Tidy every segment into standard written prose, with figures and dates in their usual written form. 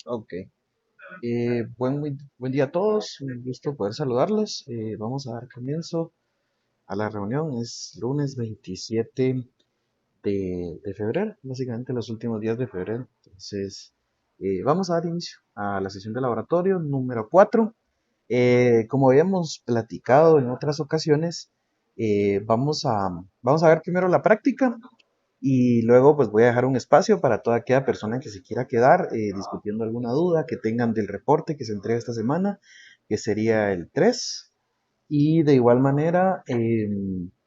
Ok. Buen día a todos, un gusto poder saludarlos. Vamos a dar comienzo a la reunión. Es lunes 27 de febrero, básicamente los últimos días de febrero. Entonces, vamos a dar inicio a la sesión de laboratorio número 4. Como habíamos platicado en otras ocasiones, vamos a ver primero la práctica y luego pues voy a dejar un espacio para toda aquella persona que se quiera quedar discutiendo alguna duda que tengan del reporte que se entrega esta semana, que sería el 3. Y de igual manera,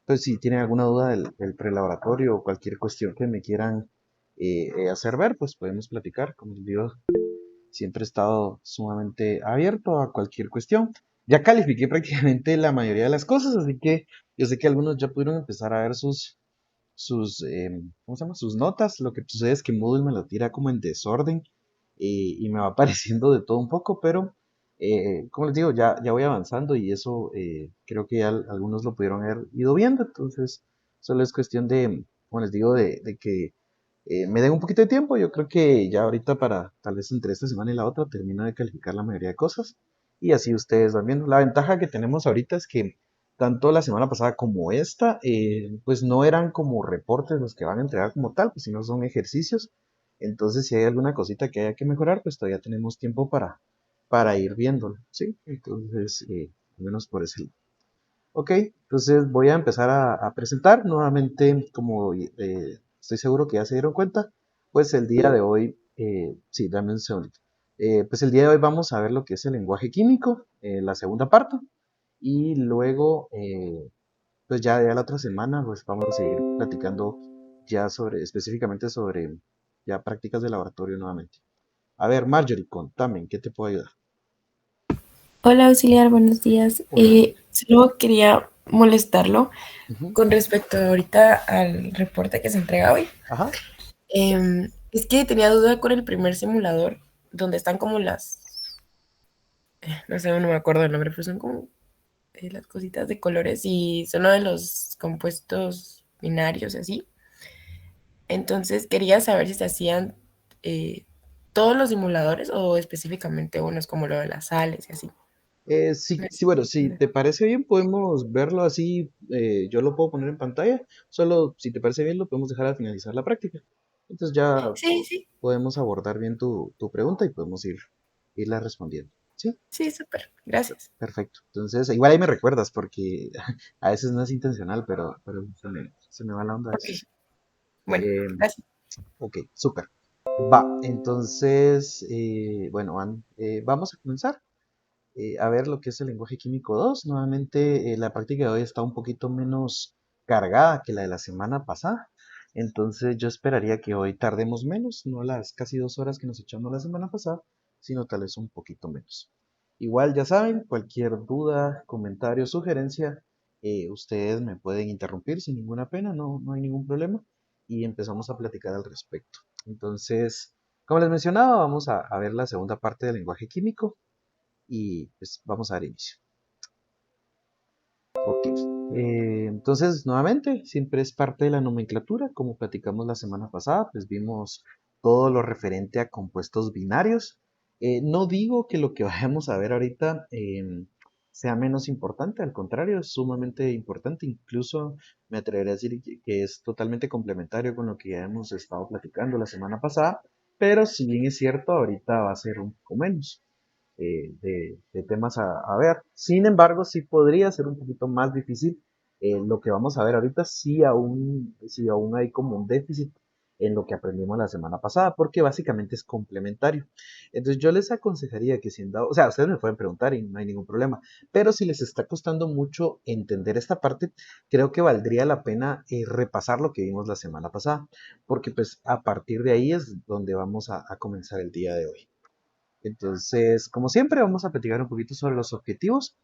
pues si tienen alguna duda del prelaboratorio o cualquier cuestión que me quieran hacer ver, pues podemos platicar. Como les digo, siempre he estado sumamente abierto a cualquier cuestión. Ya califiqué prácticamente la mayoría de las cosas, así que yo sé que algunos ya pudieron empezar a ver ¿cómo se llama? Sus notas. Lo que sucede es que Moodle me lo tira como en desorden y me va apareciendo de todo un poco, pero como les digo, ya voy avanzando y eso creo que ya algunos lo pudieron haber ido viendo, entonces solo es cuestión de, como les digo, de que me den un poquito de tiempo. Yo creo que ya ahorita para tal vez entre esta semana y la otra termino de calificar la mayoría de cosas y así ustedes van viendo. La ventaja que tenemos ahorita es que tanto la semana pasada como esta, pues no eran como reportes los que van a entregar como tal, pues sino son ejercicios. Entonces, si hay alguna cosita que haya que mejorar, pues todavía tenemos tiempo para ir viéndolo, ¿sí? Entonces, al menos por ese lado. Ok, entonces voy a empezar a presentar nuevamente, como estoy seguro que ya se dieron cuenta, pues el día de hoy, sí, dame un segundito. Pues el día de hoy vamos a ver lo que es el lenguaje químico, la segunda parte, y luego, pues ya la otra semana, pues vamos a seguir platicando ya específicamente sobre ya prácticas de laboratorio nuevamente. A ver, Marjorie, contame, ¿en qué te puedo ayudar? Hola auxiliar, buenos días. Hola. Solo quería molestarlo Ujú. con respecto ahorita al reporte que se entrega hoy. Ajá. Es que tenía duda con el primer simulador, donde están como no sé, no me acuerdo el nombre, pero son como las cositas de colores y son uno de los compuestos binarios y así. Entonces quería saber si se hacían eh, todos los simuladores o específicamente unos como lo de las sales y así. Sí, No sí, sé. bueno, si te parece bien, podemos verlo así. Yo lo puedo poner en pantalla. Solo si te parece bien, lo podemos dejar al finalizar la práctica. Entonces ya Sí, sí, podemos abordar bien tu pregunta y podemos irla respondiendo. ¿Sí? sí, súper. Gracias. Perfecto. Entonces, igual ahí me recuerdas porque a veces no es intencional, pero se me va la onda a Ok, veces. bueno, Eh, gracias. ok, súper. Va, entonces, bueno, vamos a comenzar. A ver lo que es el lenguaje químico 2. Nuevamente, la práctica de hoy está un poquito menos cargada que la de la semana pasada. Entonces, yo esperaría que hoy tardemos menos, no las casi 2 horas que nos echamos la semana pasada, sino tal vez un poquito menos. Igual, ya saben, cualquier duda, comentario, sugerencia, ustedes me pueden interrumpir sin ninguna pena, no hay ningún problema. Y empezamos a platicar al respecto. Entonces, como les mencionaba, vamos a ver la segunda parte del lenguaje químico y pues vamos a dar inicio. Ok. Entonces, nuevamente, siempre es parte de la nomenclatura, como platicamos la semana pasada, pues vimos todo lo referente a compuestos binarios. No digo que lo que vayamos a ver ahorita sea menos importante, al contrario, es sumamente importante, incluso me atrevería a decir que es totalmente complementario con lo que ya hemos estado platicando la semana pasada, pero si bien es cierto, ahorita va a ser un poco menos de temas a ver. Sin embargo, sí podría ser un poquito más difícil lo que vamos a ver ahorita, si aún hay como un déficit en lo que aprendimos la semana pasada, porque básicamente es complementario. Entonces yo les aconsejaría que si en dado, o sea, ustedes me pueden preguntar y no hay ningún problema, pero si les está costando mucho entender esta parte, creo que valdría la pena repasar lo que vimos la semana pasada, porque pues a partir de ahí es donde vamos a comenzar el día de hoy. Entonces, como siempre, vamos a platicar un poquito sobre los objetivos,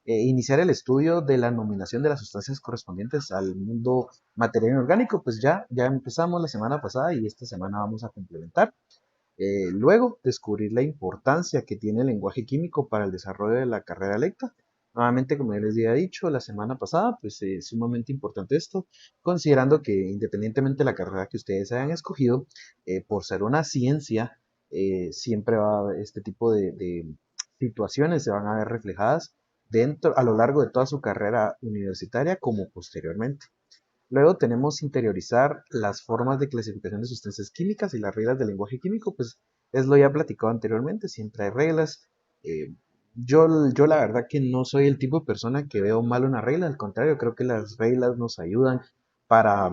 iniciar el estudio de la nominación de las sustancias correspondientes al mundo material inorgánico, pues ya empezamos la semana pasada y esta semana vamos a complementar. Luego, descubrir la importancia que tiene el lenguaje químico para el desarrollo de la carrera electa. Nuevamente, como ya les había dicho la semana pasada, pues es sumamente importante esto, considerando que independientemente de la carrera que ustedes hayan escogido, por ser una ciencia, siempre va este tipo de situaciones se van a ver reflejadas a lo largo de toda su carrera universitaria como posteriormente. Luego tenemos interiorizar las formas de clasificación de sustancias químicas y las reglas del lenguaje químico, pues es lo ya platicado anteriormente, siempre hay reglas. Eh, yo la verdad que no soy el tipo de persona que veo mal una regla, al contrario, creo que las reglas nos ayudan para,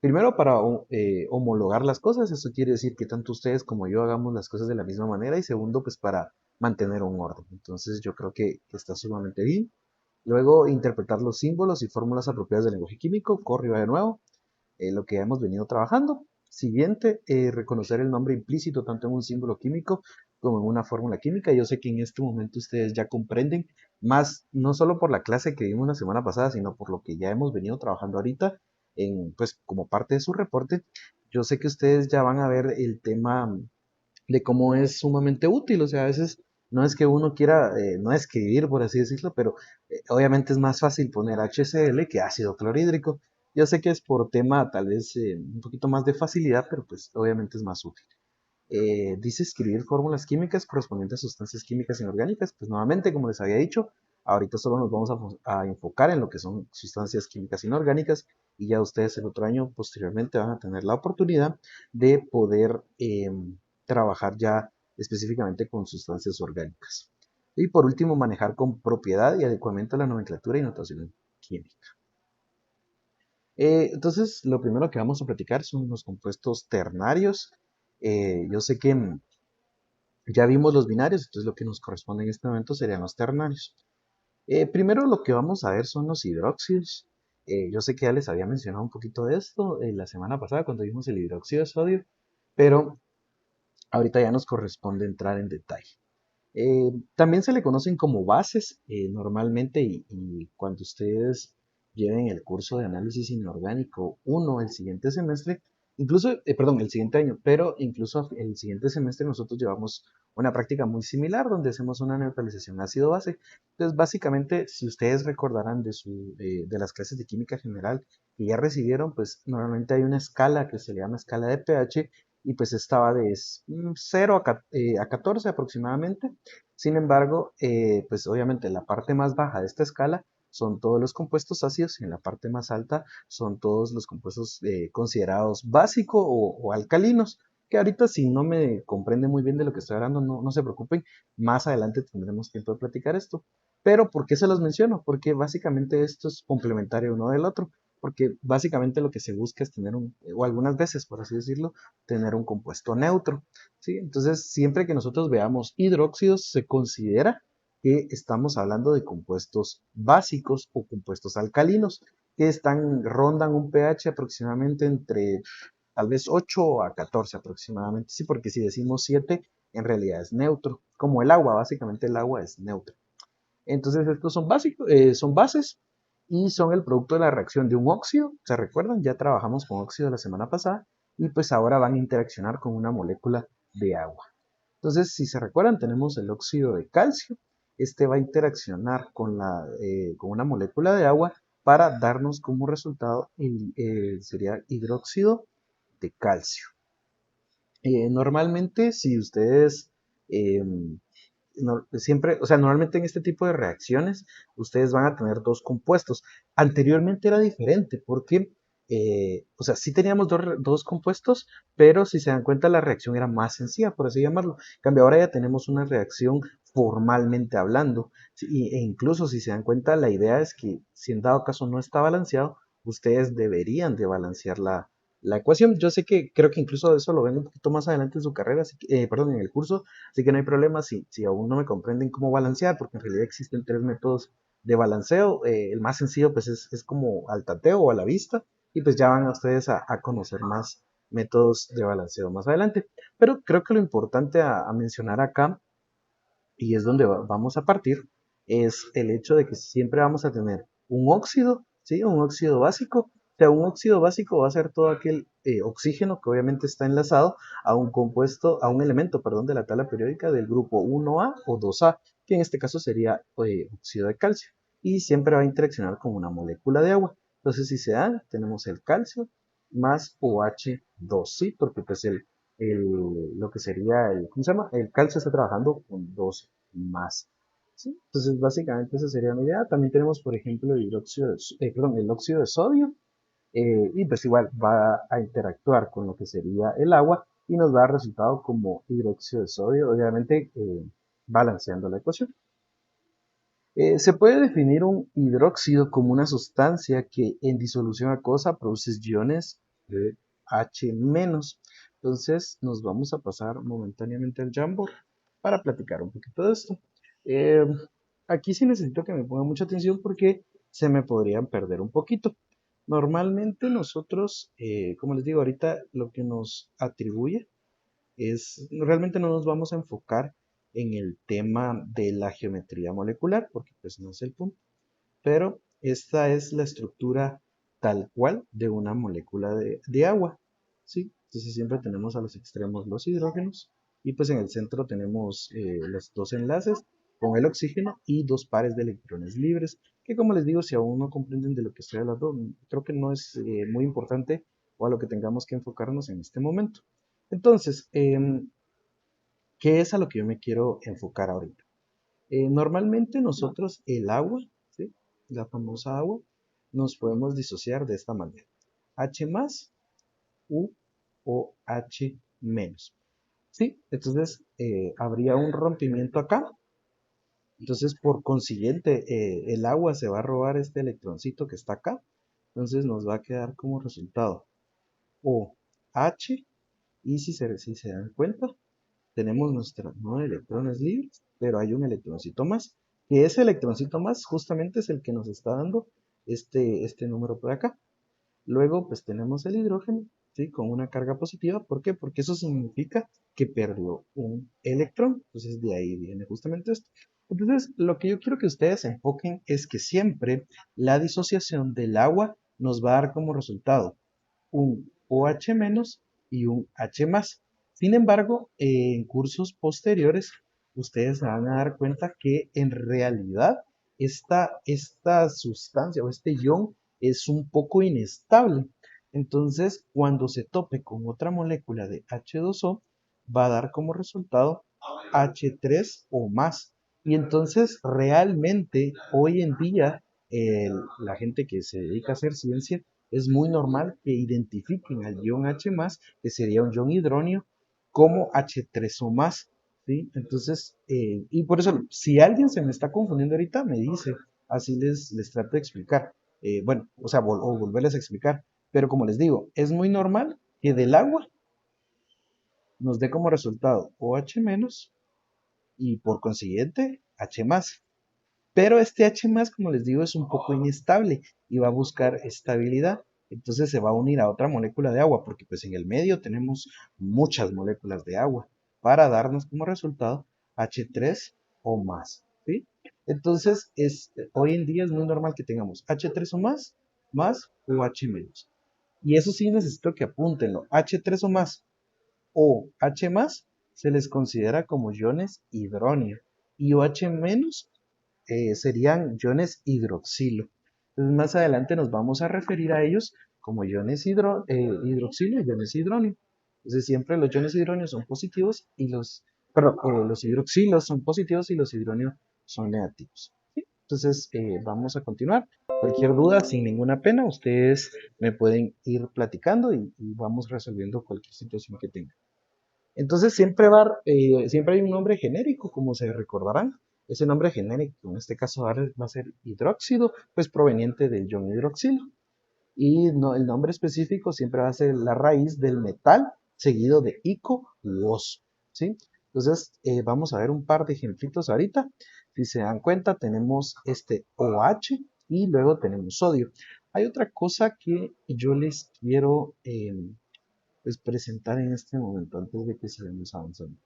primero para homologar las cosas, eso quiere decir que tanto ustedes como yo hagamos las cosas de la misma manera y segundo, pues para mantener un orden. Entonces yo creo que está sumamente bien. Luego, interpretar los símbolos y fórmulas apropiadas del lenguaje químico, corre de nuevo, lo que hemos venido trabajando. Siguiente, reconocer el nombre implícito tanto en un símbolo químico como en una fórmula química. Yo sé que en este momento ustedes ya comprenden más, no solo por la clase que vimos la semana pasada, sino por lo que ya hemos venido trabajando ahorita, pues como parte de su reporte. Yo sé que ustedes ya van a ver el tema de cómo es sumamente útil. O sea, a veces no es que uno quiera no escribir, por así decirlo, pero obviamente es más fácil poner HCl que ácido clorhídrico. Yo sé que es por tema tal vez un poquito más de facilidad, pero pues obviamente es más útil. Dice escribir fórmulas químicas correspondientes a sustancias químicas inorgánicas. Pues nuevamente, como les había dicho, ahorita solo nos vamos a enfocar en lo que son sustancias químicas inorgánicas y ya ustedes el otro año posteriormente van a tener la oportunidad de poder trabajar ya específicamente con sustancias orgánicas. Y por último, manejar con propiedad y adecuamiento la nomenclatura y notación química. Entonces, lo primero que vamos a platicar son los compuestos ternarios. Yo sé que ya vimos los binarios, entonces lo que nos corresponde en este momento serían los ternarios. Primero lo que vamos a ver son los hidróxidos. Yo sé que ya les había mencionado un poquito de esto la semana pasada cuando vimos el hidróxido de sodio, pero ahorita ya nos corresponde entrar en detalle. También se le conocen como bases normalmente y cuando ustedes lleven el curso de análisis inorgánico uno el siguiente semestre, incluso, perdón, el siguiente año, pero incluso el siguiente semestre nosotros llevamos una práctica muy similar donde hacemos una neutralización ácido-base. Entonces, básicamente, si ustedes recordarán de las clases de química general que ya recibieron, pues normalmente hay una escala que se le llama escala de pH y pues estaba de 0 a 14 aproximadamente. Sin embargo, pues obviamente la parte más baja de esta escala son todos los compuestos ácidos y en la parte más alta son todos los compuestos considerados básicos o alcalinos, que ahorita si no me comprende muy bien de lo que estoy hablando, no se preocupen, más adelante tendremos tiempo de platicar esto. Pero ¿por qué se los menciono? Porque básicamente esto es complementario uno del otro, porque básicamente lo que se busca es tener o algunas veces, por así decirlo, tener un compuesto neutro. ¿Sí? Entonces, siempre que nosotros veamos hidróxidos, se considera que estamos hablando de compuestos básicos o compuestos alcalinos que rondan un pH aproximadamente entre tal vez 8 a 14 aproximadamente, sí, porque si decimos 7, en realidad es neutro, como el agua, básicamente el agua es neutro. Entonces estos son básicos, son bases y son el producto de la reacción de un óxido. ¿Se recuerdan? Ya trabajamos con óxido la semana pasada y pues ahora van a interaccionar con una molécula de agua. Entonces, si se recuerdan, tenemos el óxido de calcio. Este va a interaccionar con una molécula de agua para darnos como resultado sería hidróxido de calcio. Normalmente, si ustedes siempre, o sea, normalmente en este tipo de reacciones ustedes van a tener dos compuestos. Anteriormente era diferente porque, o sea, sí teníamos dos compuestos, pero si se dan cuenta la reacción era más sencilla, por así llamarlo. En cambio, ahora ya tenemos una reacción formalmente hablando. Sí, e incluso si se dan cuenta, la idea es que si en dado caso no está balanceado, ustedes deberían de balancear la ecuación. Yo sé que creo que incluso eso lo ven un poquito más adelante en su carrera, perdón, en el curso, así que no hay problema si aún no me comprenden cómo balancear, porque en realidad existen tres métodos de balanceo. El más sencillo pues es como al tateo o a la vista, y pues ya van a ustedes a conocer más métodos de balanceo más adelante. Pero creo que lo importante a mencionar acá, y es donde vamos a partir, es el hecho de que siempre vamos a tener un óxido, ¿sí? Un óxido básico. O sea, un óxido básico va a ser todo aquel oxígeno que obviamente está enlazado a un compuesto, a un elemento, perdón, de la tabla periódica del grupo 1A o 2A, que en este caso sería óxido de calcio. Y siempre va a interaccionar con una molécula de agua. Entonces, si se da, tenemos el calcio más OH2, ¿sí? Porque pues lo que sería ¿cómo se llama? El calcio está trabajando con 2 más. ¿Sí? Entonces, básicamente esa sería la idea. También tenemos, por ejemplo, el óxido de sodio, y pues igual va a interactuar con lo que sería el agua y nos va a dar resultado como hidróxido de sodio, obviamente balanceando la ecuación. Se puede definir un hidróxido como una sustancia que en disolución acuosa produce iones de H-. Entonces nos vamos a pasar momentáneamente al Jamboard para platicar un poquito de esto. Eh, Aquí sí necesito que me pongan mucha atención porque se me podrían perder un poquito. Normalmente nosotros, como les digo ahorita, lo que nos atribuye realmente no nos vamos a enfocar en el tema de la geometría molecular, porque pues no es el punto, pero esta es la estructura tal cual de una molécula de agua, ¿sí? Entonces siempre tenemos a los extremos los hidrógenos y pues en el centro tenemos los dos enlaces con el oxígeno y dos pares de electrones libres, que como les digo, si aún no comprenden de lo que estoy hablando, creo que no es muy importante o a lo que tengamos que enfocarnos en este momento. Entonces, ¿qué es a lo que yo me quiero enfocar ahorita? Normalmente nosotros el agua, ¿sí? La famosa agua, nos podemos disociar de esta manera. H más U o H menos. ¿Sí? Entonces habría un rompimiento acá. Entonces por consiguiente el agua se va a robar este electroncito que está acá. Entonces nos va a quedar como resultado OH. Y si se dan cuenta, tenemos nuestros 9 electrones libres, pero hay un electroncito más, que ese electroncito más justamente es el que nos está dando este número por acá. Luego, pues tenemos el hidrógeno, ¿sí? Con una carga positiva. ¿Por qué? Porque eso significa que perdió un electrón. Entonces, de ahí viene justamente esto. Entonces, lo que yo quiero que ustedes se enfoquen es que siempre la disociación del agua nos va a dar como resultado un OH- y un H+. Sin embargo, en cursos posteriores, ustedes se van a dar cuenta que en realidad esta sustancia o este ion es un poco inestable. Entonces, cuando se tope con otra molécula de H2O, va a dar como resultado H3 o más. Y entonces, realmente, hoy en día, la gente que se dedica a hacer ciencia es muy normal que identifiquen al ion H+, que sería un ion hidróneo, como H3 o más, ¿sí? Entonces, y por eso, si alguien se me está confundiendo ahorita, me dice, así les trato de explicar. Bueno, o sea, o volverles a explicar. Pero como les digo, es muy normal que del agua nos dé como resultado OH- y por consiguiente H+. Pero este H+, como les digo, es un poco inestable y va a buscar estabilidad. Entonces se va a unir a otra molécula de agua, porque pues en el medio tenemos muchas moléculas de agua para darnos como resultado H3 o más, ¿sí? Entonces hoy en día es muy normal que tengamos H3 o más o H-. Y eso sí necesito que apúntenlo. H3 o más o H+, se les considera como iones hidróneo y OH- serían iones hidroxilo. Entonces más adelante nos vamos a referir a ellos como iones hidroxilo y iones hidróneo. Entonces siempre los iones hidróneos son positivos y los hidroxilos son positivos y los hidróneos son negativos. ¿Sí? Entonces vamos a continuar. Cualquier duda, sin ninguna pena, ustedes me pueden ir platicando y vamos resolviendo cualquier situación que tengan. Entonces siempre hay un nombre genérico, como se recordarán. Ese nombre genérico, en este caso va a ser hidróxido, pues proveniente del ion hidroxilo. Y el nombre específico siempre va a ser la raíz del metal seguido de ico u oso, ¿sí? Entonces vamos a ver un par de ejemplitos ahorita. Si se dan cuenta, tenemos este OH y luego tenemos sodio. Hay otra cosa que yo les quiero pues presentar en este momento antes de que sigamos avanzando.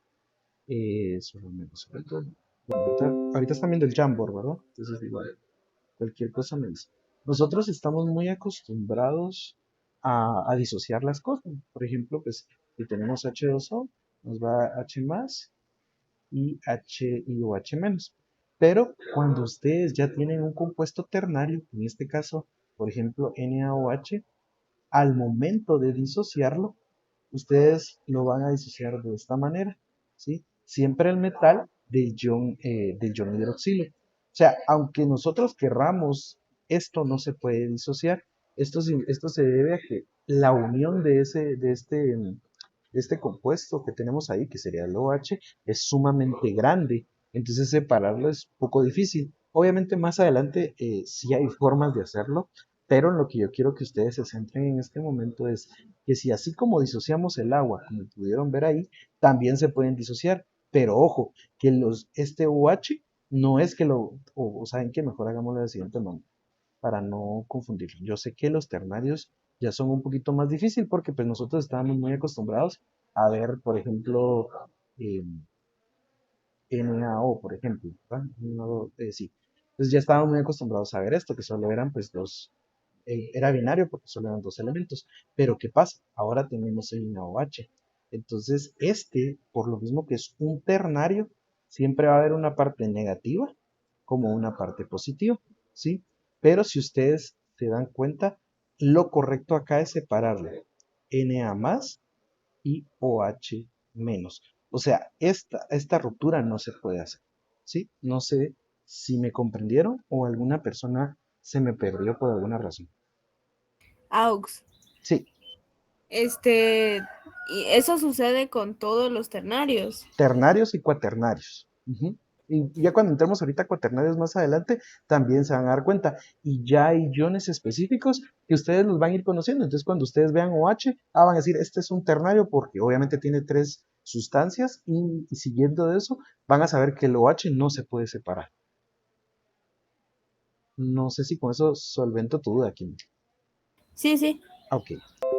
Solo me suelto. Bueno, ahorita están viendo el Jamboard, ¿verdad? Entonces igual, cualquier cosa me dice. Nosotros estamos muy acostumbrados a disociar las cosas. Por ejemplo, pues si tenemos H2O, nos va H más y H y OH menos. Pero cuando ustedes ya tienen un compuesto ternario, en este caso, por ejemplo, NaOH, al momento de disociarlo, ustedes lo van a disociar de esta manera, ¿sí? Siempre el metal del ion hidroxilo. O sea, aunque nosotros querramos, esto no se puede disociar. Esto se debe a que la unión de este compuesto que tenemos ahí, que sería el OH, es sumamente grande. Entonces separarlo es poco difícil. Obviamente más adelante sí hay formas de hacerlo, pero en lo que yo quiero que ustedes se centren en este momento es que si así como disociamos el agua, como pudieron ver ahí, también se pueden disociar. Pero ojo, que este OH no es que o saben que mejor hagámoslo de siguiente manera para no confundirlo. Yo sé que los ternarios ya son un poquito más difícil porque pues nosotros estábamos muy acostumbrados a ver, por ejemplo, eh, NaO, por ejemplo, ¿verdad? Sí. Entonces ya estábamos muy acostumbrados a ver esto, que solo eran pues era binario porque solo eran dos elementos. Pero ¿qué pasa? Ahora tenemos el NaOH. Entonces, por lo mismo que es un ternario, siempre va a haber una parte negativa como una parte positiva, ¿sí? Pero si ustedes se dan cuenta, lo correcto acá es separarle Na más y OH menos. O sea, esta ruptura no se puede hacer, ¿sí? No sé si me comprendieron o alguna persona se me perdió por alguna razón. Aux. Sí, Y eso sucede con todos los ternarios. ternarios y cuaternarios. Ujú. Y ya cuando entremos ahorita a cuaternarios más adelante, también se van a dar cuenta. Y ya hay iones específicos que ustedes los van a ir conociendo. Entonces, cuando ustedes vean OH, van a decir, este es un ternario porque obviamente tiene tres sustancias y siguiendo de eso, van a saber que el OH no se puede separar. No sé si con eso solvento tu duda, Kim. Sí, sí. Ok,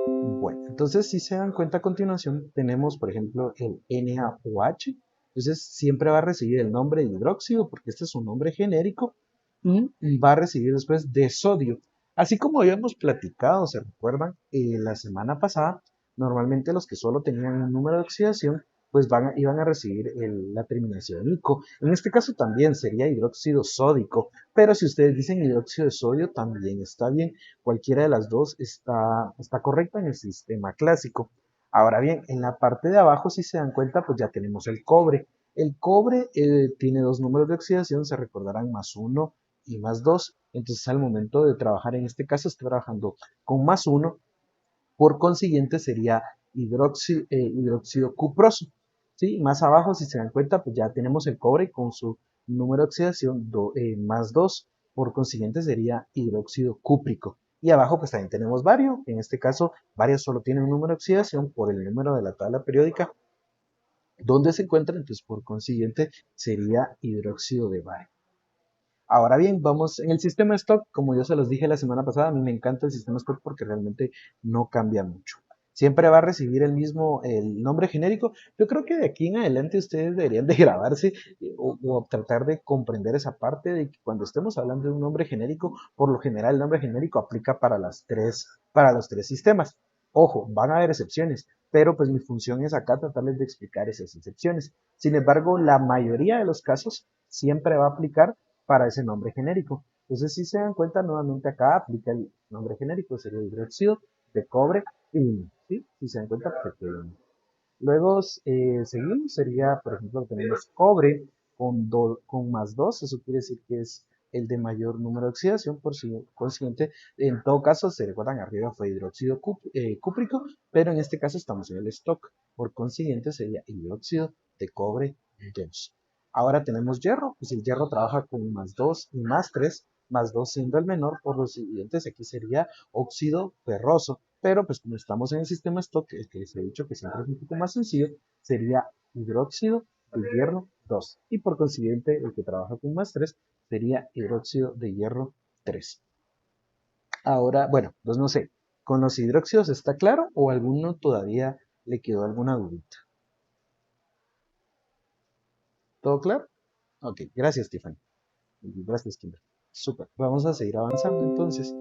bueno, entonces si se dan cuenta a continuación, tenemos por ejemplo el NaOH, entonces siempre va a recibir el nombre de hidróxido porque este es un nombre genérico y va a recibir después de sodio. Así como habíamos platicado, ¿se recuerdan? La semana pasada, normalmente los que solo tenían un número de oxidación, pues iban a recibir la terminación ico. En este caso también sería hidróxido sódico, pero si ustedes dicen hidróxido de sodio, también está bien. Cualquiera de las dos está correcta en el sistema clásico. Ahora bien, en la parte de abajo, si se dan cuenta, pues ya tenemos el cobre. El cobre tiene dos números de oxidación, se recordarán más uno y más dos. Entonces, al momento de trabajar en este caso, estoy trabajando con más uno. Por consiguiente, sería hidróxido cuproso. ¿Sí? Más abajo, si se dan cuenta, pues ya tenemos el cobre con su número de oxidación más 2. Por consiguiente, sería hidróxido cúprico. Y abajo, pues también tenemos bario. En este caso, bario solo tiene un número de oxidación por el número de la tabla periódica donde se encuentra. Entonces, por consiguiente, sería hidróxido de bario. Ahora bien, vamos en el sistema stock, como yo se los dije la semana pasada, a mí me encanta el sistema stock porque realmente no cambia mucho. Siempre va a recibir el nombre genérico. Yo creo que de aquí en adelante ustedes deberían de grabarse o tratar de comprender esa parte de que cuando estemos hablando de un nombre genérico, por lo general el nombre genérico aplica para los tres sistemas. Ojo, van a haber excepciones, pero pues mi función es acá tratarles de explicar esas excepciones. Sin embargo, la mayoría de los casos siempre va a aplicar para ese nombre genérico. Entonces, si se dan cuenta, nuevamente acá aplica el nombre genérico, sería hidróxido de cobre y uno, ¿sí? Si se dan cuenta, perfecto. Luego seguimos, sería, por ejemplo, tenemos cobre con más 2, eso quiere decir que es el de mayor número de oxidación, por consiguiente, en todo caso, se recuerdan, arriba fue hidróxido cúprico, pero en este caso estamos en el stock, por consiguiente sería hidróxido de cobre 2. Ahora tenemos hierro, pues el hierro trabaja con más 2 y más 2 siendo el menor, por los siguientes aquí sería óxido ferroso, pero pues como estamos en el sistema stock, el que les he dicho que siempre es un poco más sencillo, sería hidróxido de hierro 2. Y por consiguiente, el que trabaja con más 3 sería hidróxido de hierro 3. Ahora, bueno, pues no sé, ¿con los hidróxidos está claro o alguno todavía le quedó alguna dudita? ¿Todo claro? Ok, gracias, Tiffany. Gracias, Kimber. Súper. Vamos a seguir avanzando entonces.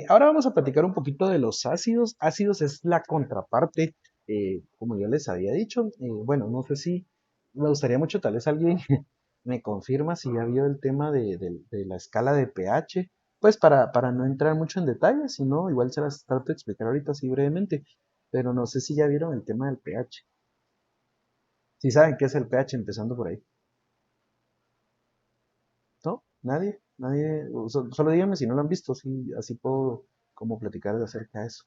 Ahora vamos a platicar un poquito de los ácidos. Ácidos es la contraparte, como yo les había dicho. Bueno, no sé si me gustaría mucho, tal vez alguien me confirma si ya vio el tema de la escala de pH. Pues para no entrar mucho en detalles, sino igual se las trato de explicar ahorita así brevemente. pero no sé si ya vieron el tema del pH. Si saben qué es el pH, empezando por ahí. ¿No? ¿Nadie? ¿Nadie? Solo díganme si no lo han visto, así puedo como platicar acerca de eso.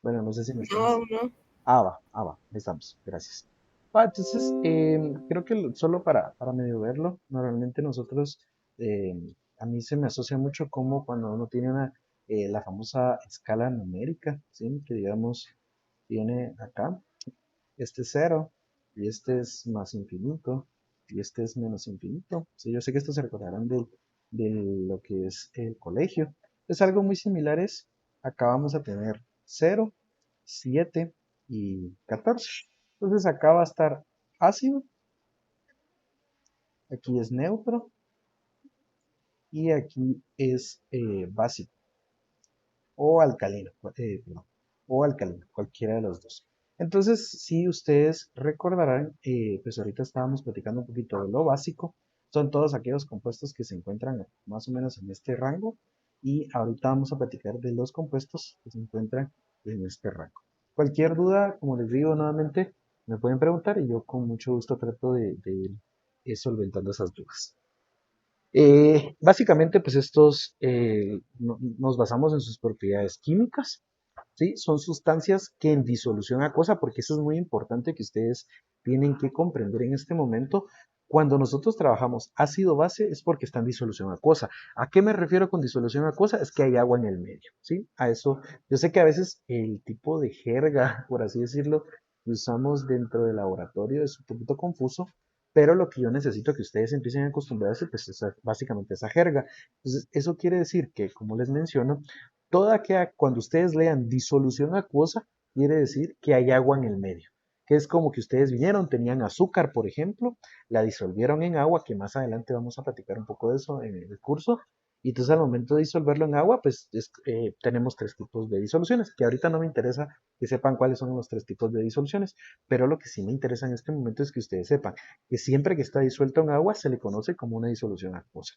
Bueno, no sé si me están... No, no. Va, ahí estamos, gracias. Entonces, creo que solo para medio verlo, normalmente nosotros, a mí se me asocia mucho como cuando uno tiene la famosa escala numérica, ¿sí? Que digamos, tiene acá, este es cero, y este es más infinito, y este es menos infinito. Sí, yo sé que esto se recordarán de lo que es el colegio. Es algo muy similar, acá vamos a tener 0, 7 y 14. Entonces acá va a estar ácido, aquí es neutro y aquí es básico o alcalino, perdón, o alcalino, cualquiera de los dos. Entonces, si ustedes recordarán, pues ahorita estábamos platicando un poquito de lo básico, son todos aquellos compuestos que se encuentran más o menos en este rango y ahorita vamos a platicar de los compuestos que se encuentran en este rango. Cualquier duda, como les digo nuevamente, me pueden preguntar y yo con mucho gusto trato de ir solventando esas dudas. Básicamente, pues estos nos basamos en sus propiedades químicas, ¿sí? Son sustancias que en disolución acuosa, porque eso es muy importante que ustedes tienen que comprender en este momento. Cuando nosotros trabajamos ácido base es porque está en disolución acuosa. ¿A qué me refiero con disolución acuosa? Es que hay agua en el medio, ¿sí? A eso, yo sé que a veces el tipo de jerga, por así decirlo, que usamos dentro del laboratorio es un poquito confuso, pero lo que yo necesito que ustedes empiecen a acostumbrarse, pues es básicamente esa jerga. Entonces, eso quiere decir que, como les menciono, cuando ustedes lean disolución acuosa, quiere decir que hay agua en el medio, que es como que ustedes vinieron, tenían azúcar, por ejemplo, la disolvieron en agua, que más adelante vamos a platicar un poco de eso en el curso, y entonces al momento de disolverlo en agua, pues tenemos tres tipos de disoluciones, que ahorita no me interesa que sepan cuáles son los tres tipos de disoluciones, pero lo que sí me interesa en este momento es que ustedes sepan que siempre que está disuelto en agua se le conoce como una disolución acuosa.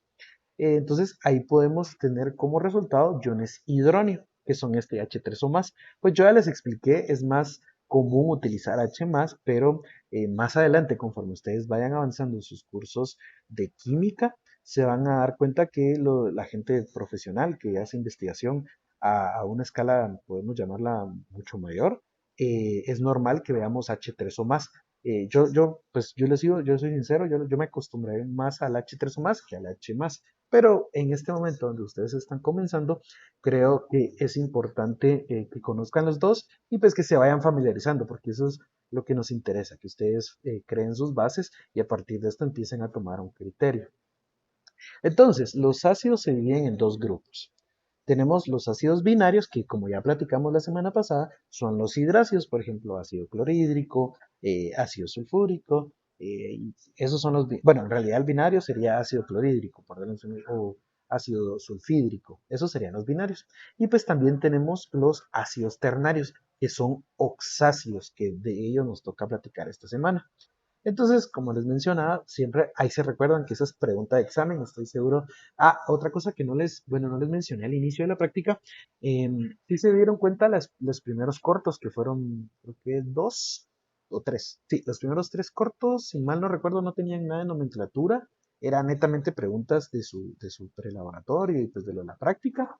Entonces ahí podemos tener como resultado iones hidróneo, que son este H3 o más. Pues yo ya les expliqué, es más común utilizar H más, pero más adelante, conforme ustedes vayan avanzando en sus cursos de química, se van a dar cuenta que la gente profesional que hace investigación a una escala, podemos llamarla mucho mayor, es normal que veamos H3 o más. Pues yo les digo, yo soy sincero, yo me acostumbré más al H3 o más que al H más. Pero en este momento donde ustedes están comenzando, creo que es importante que conozcan los dos y pues que se vayan familiarizando, porque eso es lo que nos interesa, que ustedes creen sus bases y a partir de esto empiecen a tomar un criterio. Entonces, los ácidos se dividen en dos grupos. Tenemos los ácidos binarios, que como ya platicamos la semana pasada, son los hidrácidos, por ejemplo, ácido clorhídrico, ácido sulfúrico, esos son bueno, en realidad el binario sería ácido clorhídrico, o ácido sulfídrico, esos serían los binarios. Y pues también tenemos los ácidos ternarios, que son oxácidos, que de ellos nos toca platicar esta semana. Entonces, como les mencionaba, siempre ahí se recuerdan que esa es pregunta de examen, estoy seguro. Otra cosa que no les mencioné al inicio de la práctica, sí se dieron cuenta los primeros cortos, que fueron, creo que dos o tres. Sí, los primeros tres cortos, si mal no recuerdo, no tenían nada de nomenclatura, eran netamente preguntas de su prelaboratorio y pues de la práctica,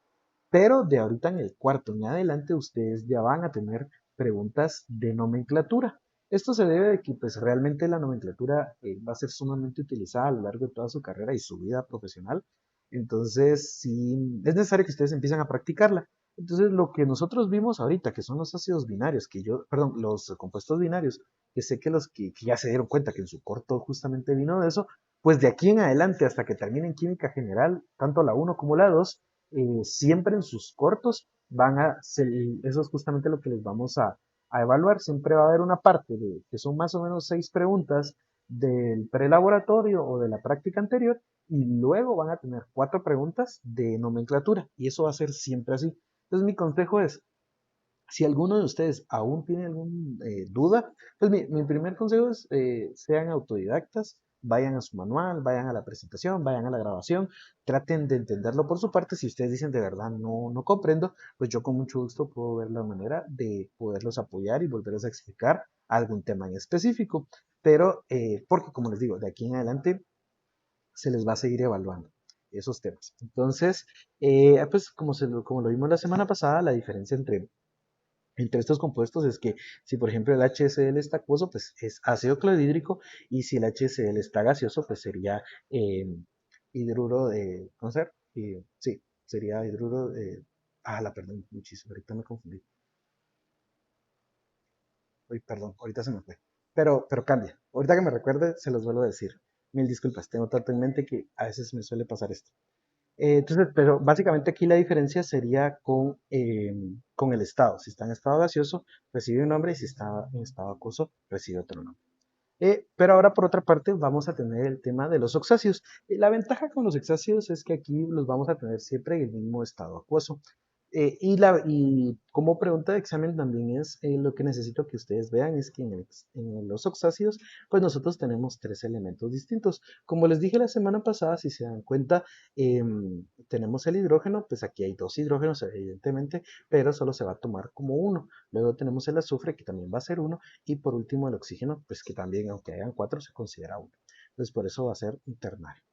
pero de ahorita en el cuarto en adelante ustedes ya van a tener preguntas de nomenclatura. Esto se debe de que pues realmente la nomenclatura va a ser sumamente utilizada a lo largo de toda su carrera y su vida profesional. Entonces, sí, es necesario que ustedes empiecen a practicarla. Entonces, lo que nosotros vimos ahorita, que son los ácidos binarios, perdón, los compuestos binarios, que sé que los que ya se dieron cuenta que en su corto justamente vino de eso, pues de aquí en adelante hasta que terminen química general, tanto la uno como la 2 siempre en sus cortos van a ser, eso es justamente lo que les vamos a evaluar, siempre va a haber una parte que son más o menos 6 preguntas del prelaboratorio o de la práctica anterior y luego van a tener 4 preguntas de nomenclatura y eso va a ser siempre así. Entonces mi consejo es, si alguno de ustedes aún tiene alguna duda, pues mi primer consejo es sean autodidactas, vayan a su manual, vayan a la presentación, vayan a la grabación, traten de entenderlo por su parte. Si ustedes dicen de verdad no comprendo, pues yo con mucho gusto puedo ver la manera de poderlos apoyar y volverles a explicar algún tema en específico. Pero, porque como les digo, de aquí en adelante se les va a seguir evaluando esos temas. Entonces, pues como lo vimos la semana pasada, la diferencia entre estos compuestos es que si por ejemplo el HCl está acuoso, pues es ácido clorhídrico, y si el HCl está gaseoso, pues sería hidruro de, ¿cómo se llama? Sí, sería hidruro de, perdón, muchísimo, ahorita me confundí. Uy, perdón, ahorita se me fue. Pero cambia. Ahorita que me recuerde, se los vuelvo a decir. Mil disculpas, tengo tanto en mente que a veces me suele pasar esto. Entonces, pero básicamente aquí la diferencia sería con el estado. Si está en estado gaseoso, recibe un nombre, y si está en estado acuoso, recibe otro nombre. Pero ahora, por otra parte, vamos a tener el tema de los oxáceos. La ventaja con los oxáceos es que aquí los vamos a tener siempre en el mismo estado acuoso. Y como pregunta de examen también es, lo que necesito que ustedes vean es que en los oxáceos, pues nosotros tenemos tres elementos distintos. Como les dije la semana pasada, si se dan cuenta, tenemos el hidrógeno, pues aquí hay dos hidrógenos, evidentemente, pero solo se va a tomar como uno. Luego tenemos el azufre, que también va a ser uno, y por último el oxígeno, pues que también, aunque hayan cuatro, se considera uno. Entonces por eso va a ser un ternario.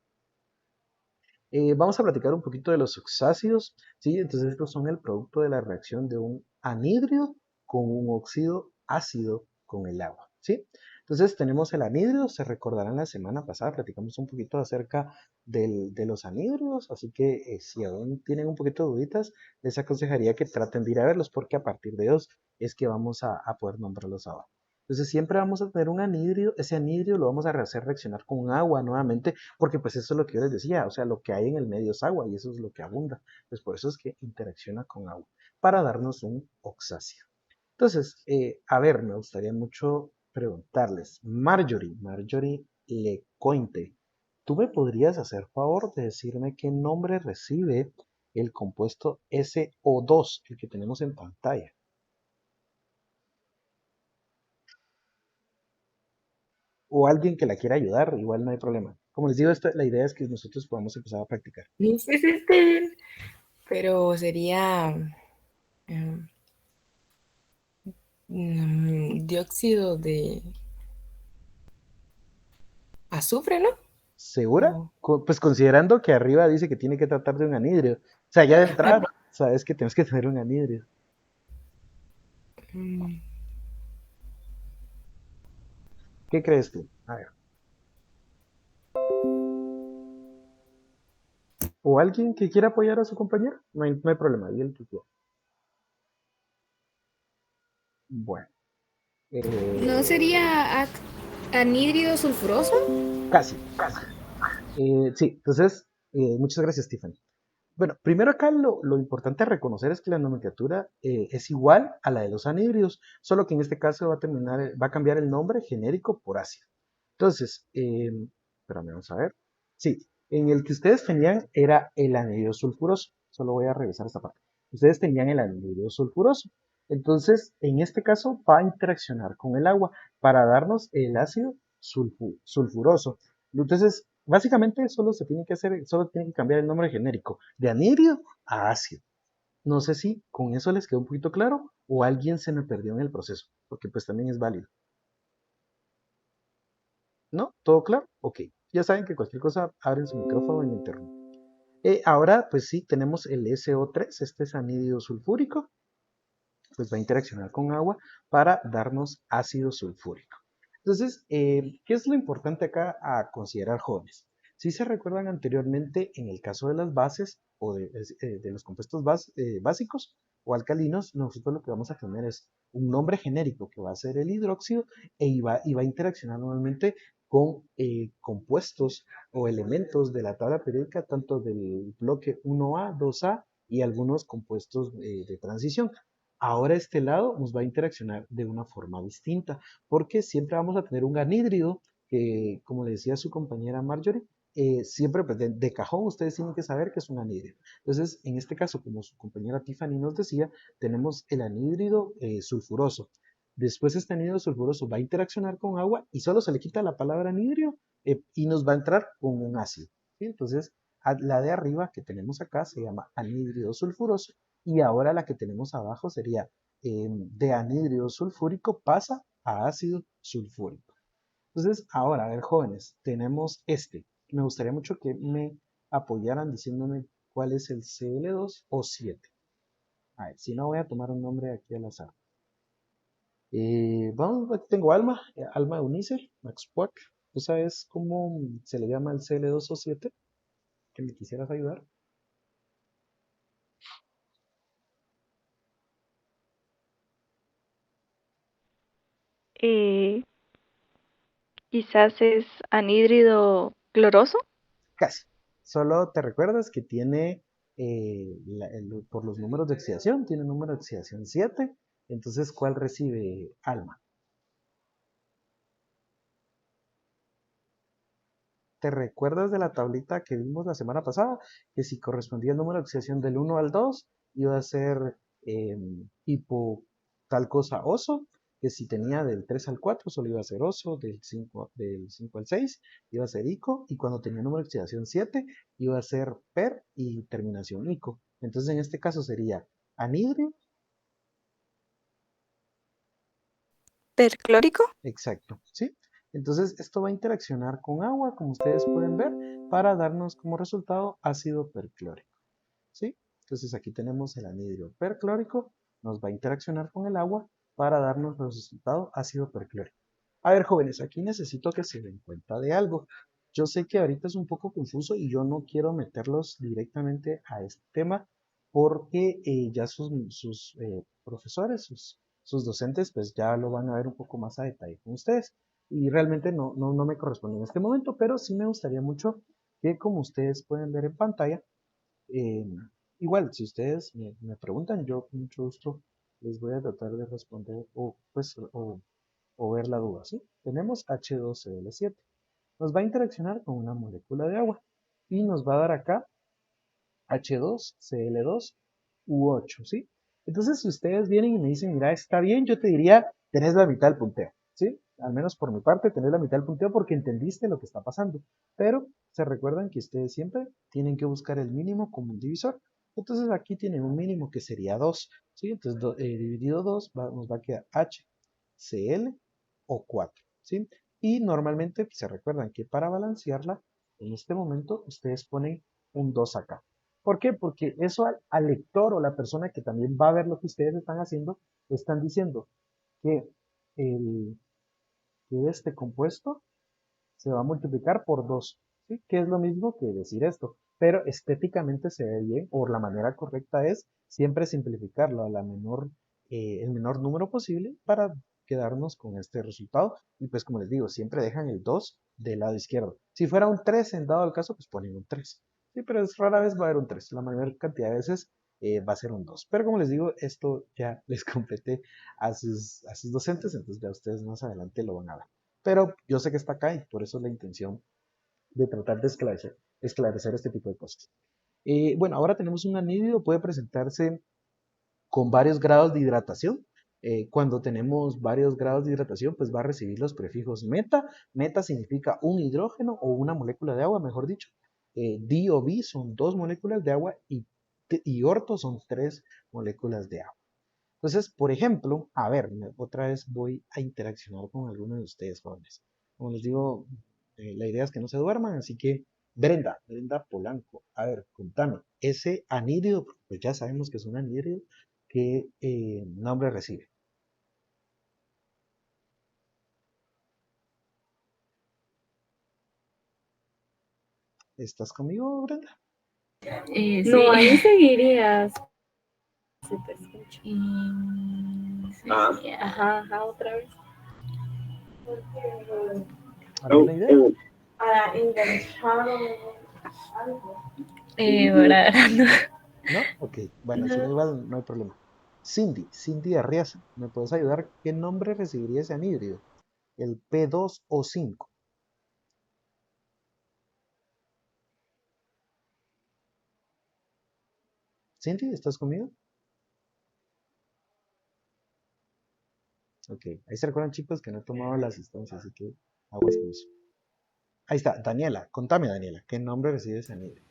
Vamos a platicar un poquito de los oxácidos, ¿sí? Entonces estos son el producto de la reacción de un anhidrio con un óxido ácido con el agua, ¿sí? Entonces tenemos el anhidrio. Se recordarán la semana pasada platicamos un poquito acerca de los anhidrios, así que si aún tienen un poquito de duditas, les aconsejaría que traten de ir a verlos, porque a partir de ellos es que vamos a poder nombrarlos ahora. Entonces siempre vamos a tener un anhidrio. Ese anhidrio lo vamos a hacer reaccionar con agua nuevamente, porque pues eso es lo que yo les decía, o sea, lo que hay en el medio es agua, y eso es lo que abunda. Pues por eso es que interacciona con agua, para darnos un oxáceo. Entonces, a ver, me gustaría mucho preguntarles, Marjorie Lecointe, ¿tú me podrías hacer favor de decirme qué nombre recibe el compuesto SO2, el que tenemos en pantalla? O alguien que la quiera ayudar, igual no hay problema. Como les digo, la idea es que nosotros podamos empezar a practicar. No sé si esté bien, pero sería em, dióxido de azufre, ¿no? ¿Segura? O- Pues considerando que arriba dice que tiene que tratar de un anhidrio. O sea, ya de ah, entrada, sabes que tienes que tener un anhidrio. mm, ¿Qué crees tú? A ver. ¿O alguien que quiera apoyar a su compañero? No hay problema, ahí el tutor. Bueno, ¿No eh, sería anhídrido sulfuroso? casi, casi. Sí, entonces, muchas gracias, Tiffany. Bueno, primero acá lo importante a reconocer es que la nomenclatura es igual a la de los anhídridos, solo que en este caso va a cambiar el nombre genérico por ácido. Entonces, espérame, vamos a ver. Sí, en el que ustedes tenían era el anhídrido sulfuroso. Solo voy a revisar esta parte. Ustedes tenían el anhídrido sulfuroso. Entonces, en este caso va a interaccionar con el agua para darnos el ácido sulfuroso. Entonces, básicamente solo tiene que cambiar el nombre genérico de anhídrido a ácido. No sé si con eso les quedó un poquito claro, o alguien se me perdió en el proceso, porque pues también es válido. ¿No? ¿Todo claro? Ok. Ya saben que cualquier cosa abren su micrófono en internet. Ahora, pues sí, tenemos el SO3, este es anhídrido sulfúrico, pues va a interaccionar con agua para darnos ácido sulfúrico. Entonces, ¿qué es lo importante acá a considerar, jóvenes? Si se recuerdan anteriormente, en el caso de las bases o de los compuestos básicos o alcalinos, nosotros lo que vamos a tener es un nombre genérico que va a ser el hidróxido, y va a interaccionar normalmente con compuestos o elementos de la tabla periódica, tanto del bloque 1A, 2A y algunos compuestos de transición. Ahora este lado nos va a interaccionar de una forma distinta, porque siempre vamos a tener un anhídrido que, como le decía su compañera Marjorie, siempre pues, de cajón ustedes tienen que saber que es un anhídrido. Entonces, en este caso, como su compañera Tiffany nos decía, tenemos el anhídrido sulfuroso. Después este anhídrido sulfuroso va a interaccionar con agua y solo se le quita la palabra anhídrido y nos va a entrar con un ácido. ¿Sí? Entonces, la de arriba que tenemos acá se llama anhídrido sulfuroso y ahora la que tenemos abajo sería de anhídrido sulfúrico pasa a ácido sulfúrico. Entonces, ahora, a ver, jóvenes, tenemos este. Me gustaría mucho que me apoyaran diciéndome cuál es el Cl2 o 7. A ver, si no voy a tomar un nombre aquí al azar. Vamos, aquí tengo Alma, Alma Eunice, Max Puac. ¿Tú sabes cómo se le llama el Cl2 o 7? ¿Que me quisieras ayudar? Eh, Quizás es anhídrido cloroso. Casi. Solo te recuerdas que tiene, por los números de oxidación, tiene número de oxidación 7. Entonces, ¿cuál recibe Alma? ¿Te recuerdas de la tablita que vimos la semana pasada? Que si correspondía el número de oxidación del 1 al 2, iba a ser hipo tal cosa oso, que si tenía del 3 al 4, solo iba a ser oso, del 5 al 6, iba a ser ico, y cuando tenía número de oxidación 7, iba a ser per y terminación ico. Entonces en este caso sería anhidrio. Perclórico. Exacto, ¿sí? Entonces esto va a interaccionar con agua, como ustedes pueden ver, para darnos como resultado ácido perclórico, ¿sí? Entonces aquí tenemos el anhidrio perclórico, nos va a interaccionar con el agua para darnos el resultado ácido perclórico. A ver, jóvenes, aquí necesito que se den cuenta de algo. Yo sé que ahorita es un poco confuso y yo no quiero meterlos directamente a este tema porque ya sus profesores, sus docentes, pues ya lo van a ver un poco más a detalle con ustedes. Y realmente no me corresponde en este momento, pero sí me gustaría mucho que, como ustedes pueden ver en pantalla, eh, igual, si ustedes me preguntan, yo con mucho gusto les voy a tratar de responder o ver la duda, ¿sí? Tenemos H2Cl7. Nos va a interaccionar con una molécula de agua y nos va a dar acá H2Cl2U8, ¿sí? Entonces, si ustedes vienen y me dicen, mira, está bien, yo te diría, tenés la mitad del punteo, ¿sí? Al menos por mi parte, tenés la mitad del punteo porque entendiste lo que está pasando. Pero se recuerdan que ustedes siempre tienen que buscar el mínimo común divisor. Entonces, aquí tienen un mínimo que sería 2, ¿sí? Entonces, dividido 2 nos va a quedar HCl o 4, ¿sí? Y normalmente se recuerdan que para balancearla, en este momento, ustedes ponen un 2 acá. ¿Por qué? Porque eso al lector o la persona que también va a ver lo que ustedes están haciendo, están diciendo que, el, que este compuesto se va a multiplicar por 2, ¿sí? Que es lo mismo que decir esto, pero estéticamente se ve bien, o la manera correcta es siempre simplificarlo a el menor número posible para quedarnos con este resultado. Y pues como les digo, siempre dejan el 2 del lado izquierdo. Si fuera un 3 en dado el caso, pues ponen un 3. Sí, pero es rara vez va a haber un 3. La mayor cantidad de veces va a ser un 2. Pero como les digo, esto ya les compete a sus docentes, entonces ya ustedes más adelante lo van a ver. Pero yo sé que está acá y por eso es la intención de tratar de esclarecer este tipo de cosas. Bueno, ahora tenemos un anhídrido, puede presentarse con varios grados de hidratación. Cuando tenemos varios grados de hidratación, pues va a recibir los prefijos meta. Meta significa un hidrógeno o una molécula de agua, mejor dicho. Di o bi son dos moléculas de agua y orto son tres moléculas de agua. Entonces, por ejemplo, a ver, otra vez voy a interaccionar con algunos de ustedes jóvenes. Como les digo, la idea es que no se duerman, así que Brenda Polanco, a ver, contame, ese anhídrido, pues ya sabemos que es un anhídrido, ¿qué nombre recibe? ¿Estás conmigo, Brenda? No, Sí. ahí seguirías. Se te escucha. Sí. Ajá, otra vez. ¿Alguna idea? ¿Verdad? ¿No? Ok, bueno, si no, No. igual no hay problema. Cindy Arriaza, ¿me puedes ayudar? ¿Qué nombre recibiría ese anhídrido? ¿El P2 o 5? Cindy, ¿estás conmigo? Ok, ahí se recuerdan chicos que no he tomado la asistencia, así que aguas con eso. Ahí está, Daniela. Contame, Daniela, ¿qué nombre recibe ese anhídrido?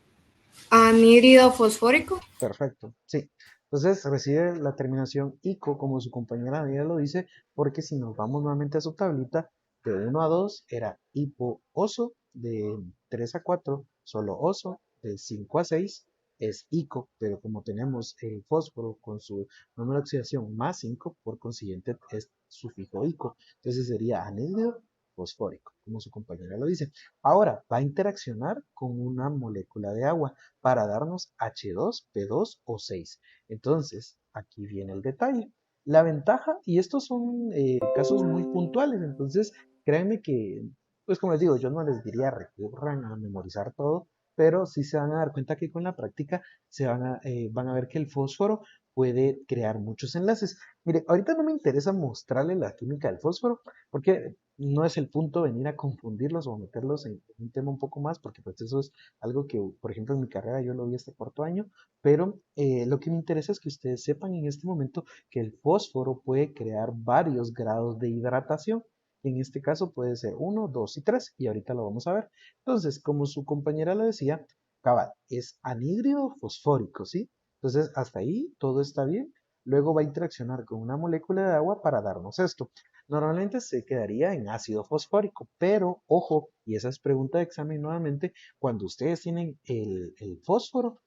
Anhídrido fosfórico. Perfecto, sí. Entonces recibe la terminación ico, como su compañera Daniela lo dice, porque si nos vamos nuevamente a su tablita, de 1 a 2 era hipo-oso, de 3 a 4 solo oso, de 5 a 6 es ico, pero como tenemos el fósforo con su número de oxidación más 5, por consiguiente es sufijo ico. Entonces sería anhídrido fosfórico, como su compañera lo dice. Ahora va a interaccionar con una molécula de agua para darnos H2, P2 o 6. Entonces, aquí viene el detalle. La ventaja, y estos son casos muy puntuales, entonces créanme que, pues como les digo, yo no les diría recurran a memorizar todo, pero sí se van a dar cuenta que con la práctica van a ver que el fósforo puede crear muchos enlaces. Mire, ahorita no me interesa mostrarle la química del fósforo, porque no es el punto venir a confundirlos o meterlos en un tema un poco más, porque pues eso es algo que, por ejemplo, en mi carrera yo lo vi este cuarto año, pero lo que me interesa es que ustedes sepan en este momento que el fósforo puede crear varios grados de hidratación. En este caso puede ser 1, 2 y 3, y ahorita lo vamos a ver. Entonces, como su compañera le decía, cabal, es anhídrido fosfórico, ¿sí? Entonces, hasta ahí todo está bien. Luego va a interaccionar con una molécula de agua para darnos esto. Normalmente se quedaría en ácido fosfórico, pero ojo, y esa es pregunta de examen nuevamente, cuando ustedes tienen el fósforo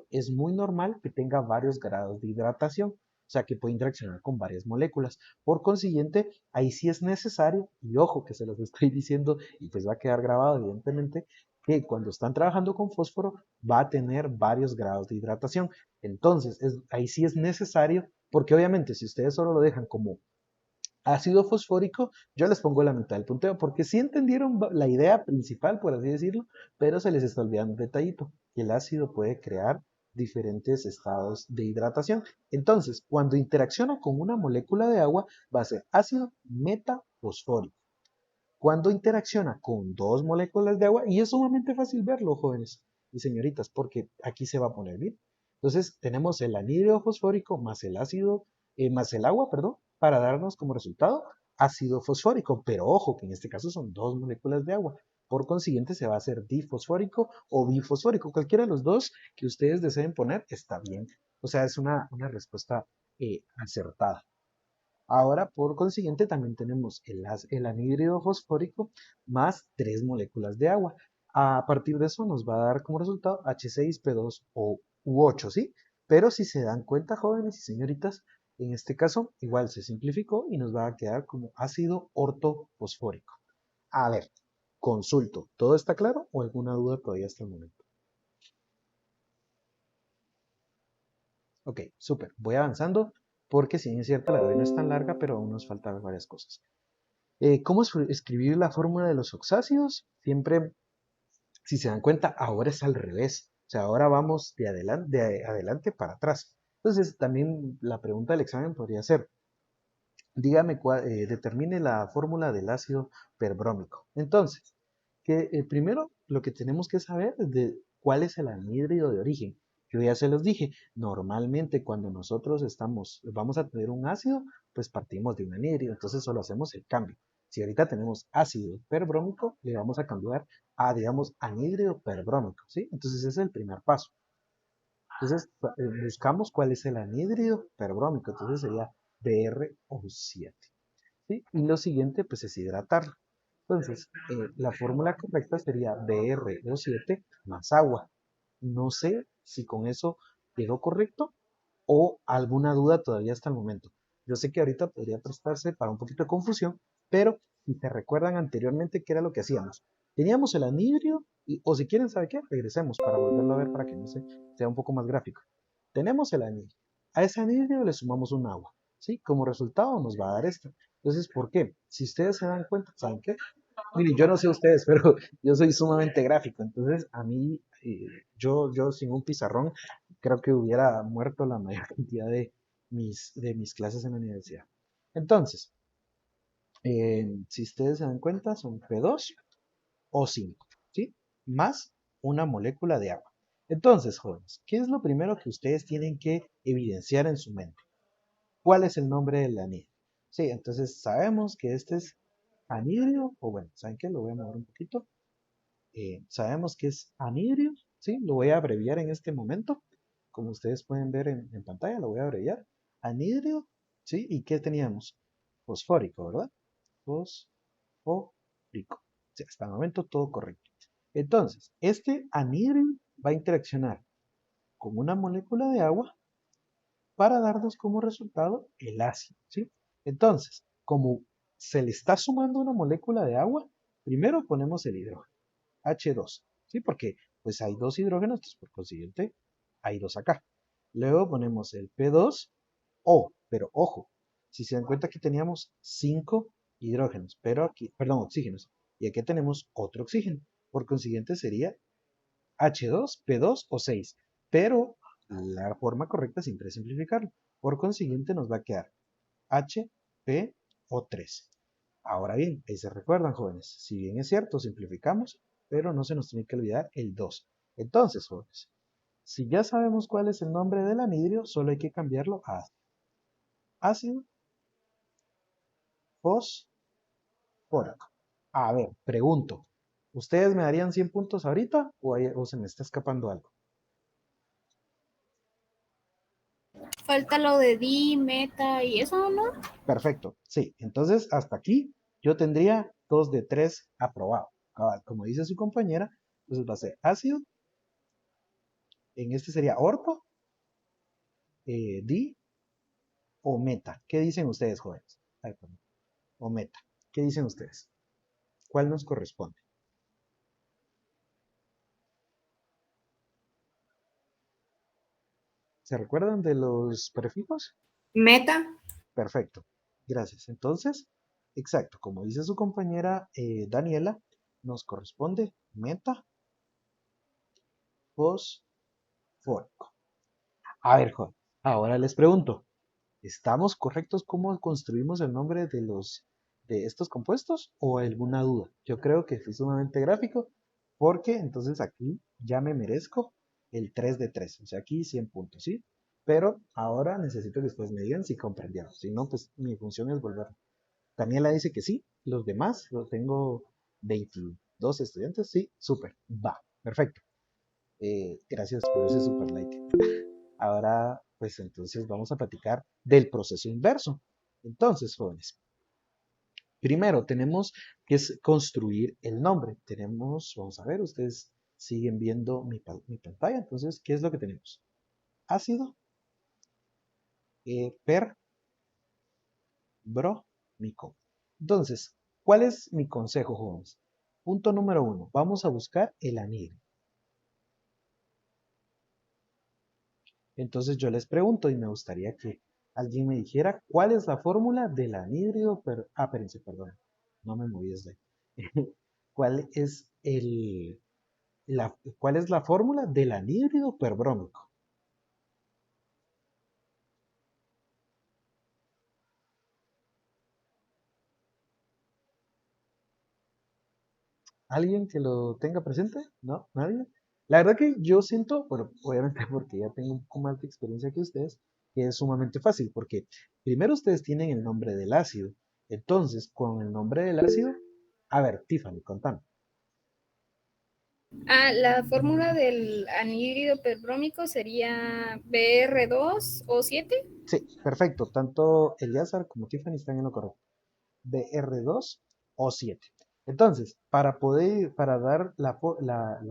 es muy normal que tenga varios grados de hidratación, o sea que puede interaccionar con varias moléculas. Por consiguiente, ahí sí es necesario, y ojo que se los estoy diciendo y pues va a quedar grabado evidentemente, que cuando están trabajando con fósforo va a tener varios grados de hidratación. Entonces, ahí sí es necesario, porque obviamente si ustedes solo lo dejan como ácido fosfórico, yo les pongo la mitad del punteo, porque sí entendieron la idea principal, por así decirlo, pero se les está olvidando un detallito, que el ácido puede crear diferentes estados de hidratación. Entonces, cuando interacciona con una molécula de agua, va a ser ácido metafosfórico. Cuando interacciona con dos moléculas de agua, y es sumamente fácil verlo, jóvenes y señoritas, porque aquí se va a poner bien. Entonces, tenemos el anhídrido fosfórico más el ácido, más el agua, perdón, para darnos como resultado ácido fosfórico. Pero ojo, que en este caso son dos moléculas de agua. Por consiguiente, se va a hacer difosfórico o bifosfórico. Cualquiera de los dos que ustedes deseen poner está bien. O sea, es una respuesta acertada. Ahora, por consiguiente, también tenemos el anhídrido fosfórico más tres moléculas de agua. A partir de eso nos va a dar como resultado H6P2 o U8, ¿sí? Pero si se dan cuenta, jóvenes y señoritas, en este caso igual se simplificó y nos va a quedar como ácido ortofosfórico. A ver, consulto, ¿todo está claro o alguna duda todavía hasta el momento? Ok, súper. Voy avanzando porque si bien es cierto, la de hoy no es tan larga, pero aún nos faltan varias cosas. ¿Cómo escribir la fórmula de los oxácidos? Siempre, si se dan cuenta, ahora es al revés. O sea, ahora vamos de adelante para atrás. Entonces, también la pregunta del examen podría ser, dígame, determine la fórmula del ácido perbrómico. Entonces, primero lo que tenemos que saber es de cuál es el anhídrido de origen. Yo ya se los dije, normalmente cuando nosotros vamos a tener un ácido, pues partimos de un anhídrido, entonces solo hacemos el cambio. Si ahorita tenemos ácido perbrómico, le vamos a cambiar a, digamos, anhídrido perbrómico, ¿sí? Entonces ese es el primer paso. Entonces buscamos cuál es el anhídrido perbrómico, entonces sería BrO7. ¿Sí? Y lo siguiente, pues es hidratarlo. Entonces, la fórmula correcta sería BrO7 más agua. No sé si con eso quedó correcto o alguna duda todavía hasta el momento. Yo sé que ahorita podría prestarse para un poquito de confusión, pero si te recuerdan anteriormente, ¿qué era lo que hacíamos? Teníamos el anhídrido, o si quieren, ¿sabe qué? Regresemos para volverlo a ver para que no sea un poco más gráfico. Tenemos el anhídrido. A ese anhídrido le sumamos un agua, ¿sí? Como resultado nos va a dar esto. Entonces, ¿por qué? Si ustedes se dan cuenta, ¿saben qué? Miren, yo no sé ustedes, pero yo soy sumamente gráfico. Entonces, a mí, yo sin un pizarrón, creo que hubiera muerto la mayor cantidad de mis clases en la universidad. Entonces, si ustedes se dan cuenta, son P2 o 5, ¿sí? Más una molécula de agua. Entonces, jóvenes, ¿qué es lo primero que ustedes tienen que evidenciar en su mente? ¿Cuál es el nombre del anhídrido? Sí, entonces sabemos que este es anhídrido, o bueno, ¿saben qué? Lo voy a mover un poquito sabemos que es anhidrio, ¿sí? Lo voy a abreviar en este momento. Como ustedes pueden ver en pantalla, lo voy a abreviar. Anhidrio, ¿sí? ¿Y qué teníamos? Fosfórico, ¿verdad? Fosfórico. Sí, hasta el momento todo correcto. Entonces, este anhidrio va a interaccionar con una molécula de agua para darnos como resultado el ácido, ¿sí? Entonces, como se le está sumando una molécula de agua, primero ponemos el hidrógeno, H2, ¿sí? Porque pues hay dos hidrógenos, entonces por consiguiente hay dos acá. Luego ponemos el P2O, pero ojo, si se dan cuenta que teníamos 5 hidrógenos, pero aquí, perdón, oxígenos, y aquí tenemos otro oxígeno. Por consiguiente sería H2, P2 o 6, pero la forma correcta siempre es simplificarlo. Por consiguiente nos va a quedar H, P o 3. Ahora bien, ahí se recuerdan, jóvenes, si bien es cierto, simplificamos, pero no se nos tiene que olvidar el 2. Entonces, jóvenes, si ya sabemos cuál es el nombre del anhidrio, solo hay que cambiarlo a ácido fosfórico. A ver, pregunto, ¿ustedes me darían 100 puntos ahorita o se me está escapando algo? Falta lo de di, meta y eso, ¿no? Perfecto, sí. Entonces, hasta aquí yo tendría 2 de 3 aprobado. Cabal, como dice su compañera, entonces va a ser ácido, en este sería orto, di o meta. ¿Qué dicen ustedes, jóvenes? Ay, perdón. O meta. ¿Qué dicen ustedes? ¿Cuál nos corresponde? ¿Se recuerdan de los prefijos? Meta. Perfecto. Gracias. Entonces, exacto, como dice su compañera Daniela, nos corresponde meta fosfórico. A ver, Juan, ahora les pregunto, ¿estamos correctos cómo construimos el nombre de estos compuestos o alguna duda? Yo creo que fui sumamente gráfico porque entonces aquí ya me merezco el 3 de 3, o sea, aquí 100 puntos, ¿sí? Pero ahora necesito que ustedes me digan si comprendieron, si no, pues mi función es volver. Daniela dice que sí, los demás, los tengo 22 estudiantes, sí, súper, va, perfecto. Gracias por ese super like. Ahora, pues entonces vamos a platicar del proceso inverso. Entonces, jóvenes, primero tenemos que construir el nombre. Tenemos, vamos a ver, ustedes siguen viendo mi pantalla. Entonces, ¿qué es lo que tenemos? Ácido perbrómico. Entonces, ¿cuál es mi consejo, jóvenes? Punto número 1, vamos a buscar el anhídrido. Entonces yo les pregunto y me gustaría que alguien me dijera cuál es la fórmula del anhídrido espérense, perdón, no me moví desde ahí. ¿Cuál es cuál es la fórmula del anhídrido perbrómico? ¿Alguien que lo tenga presente? ¿No? ¿Nadie? La verdad que yo siento, bueno, obviamente porque ya tengo un poco más de experiencia que ustedes, que es sumamente fácil, porque primero ustedes tienen el nombre del ácido. Entonces, con el nombre del ácido, a ver, Tiffany, contame. La fórmula del anhídrido perbrómico sería Br2O7. Sí, perfecto. Tanto Eliazar como Tiffany están en lo correcto. Br2 o 7. Entonces, para dar la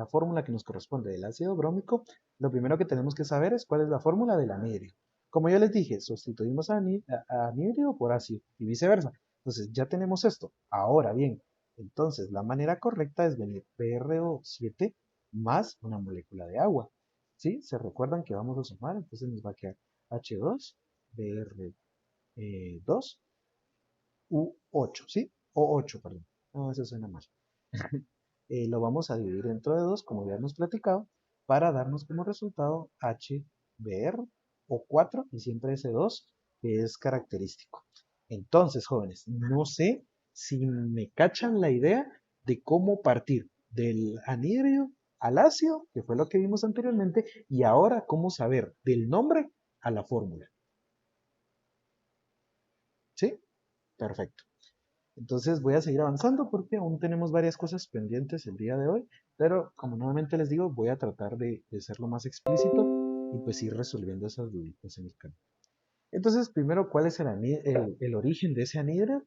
fórmula que nos corresponde del ácido brómico, lo primero que tenemos que saber es cuál es la fórmula del anhídrido. Como yo les dije, sustituimos a anhídrido por ácido y viceversa. Entonces, ya tenemos esto. Ahora bien, entonces la manera correcta es venir BrO7 más una molécula de agua. ¿Sí? ¿Se recuerdan que vamos a sumar? Entonces nos va a quedar H2, Br2 U8, ¿sí? O 8, perdón. No, eso suena mal. Lo vamos a dividir dentro de 2, como ya hemos platicado, para darnos como resultado HBr o 4 y siempre ese 2 que es característico. Entonces, jóvenes, no sé si me cachan la idea de cómo partir del anhídrido al ácido, que fue lo que vimos anteriormente, y ahora cómo saber del nombre a la fórmula. ¿Sí? Perfecto. Entonces voy a seguir avanzando porque aún tenemos varias cosas pendientes el día de hoy, pero como nuevamente les digo, voy a tratar de serlo más explícito y pues ir resolviendo esas dudas en el camino. Entonces, primero, ¿cuál es el origen de ese anhídrido?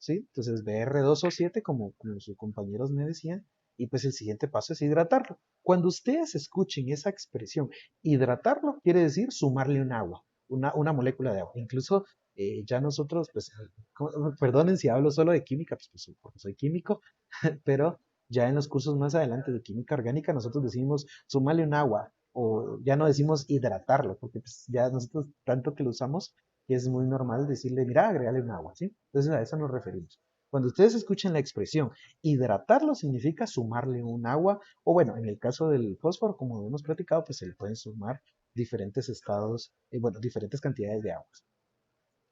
¿Sí? Entonces, BR2O7, como sus compañeros me decían, y pues el siguiente paso es hidratarlo. Cuando ustedes escuchen esa expresión, hidratarlo quiere decir sumarle un agua, una molécula de agua. Incluso ya nosotros, pues, perdonen si hablo solo de química, pues porque soy químico, pero ya en los cursos más adelante de química orgánica nosotros decimos sumarle un agua, o ya no decimos hidratarlo, porque pues ya nosotros tanto que lo usamos que es muy normal decirle, mira, agregale un agua, ¿sí? Entonces a eso nos referimos. Cuando ustedes escuchen la expresión hidratarlo significa sumarle un agua, o bueno, en el caso del fósforo, como hemos platicado, pues se le pueden sumar diferentes estados, bueno, diferentes cantidades de agua.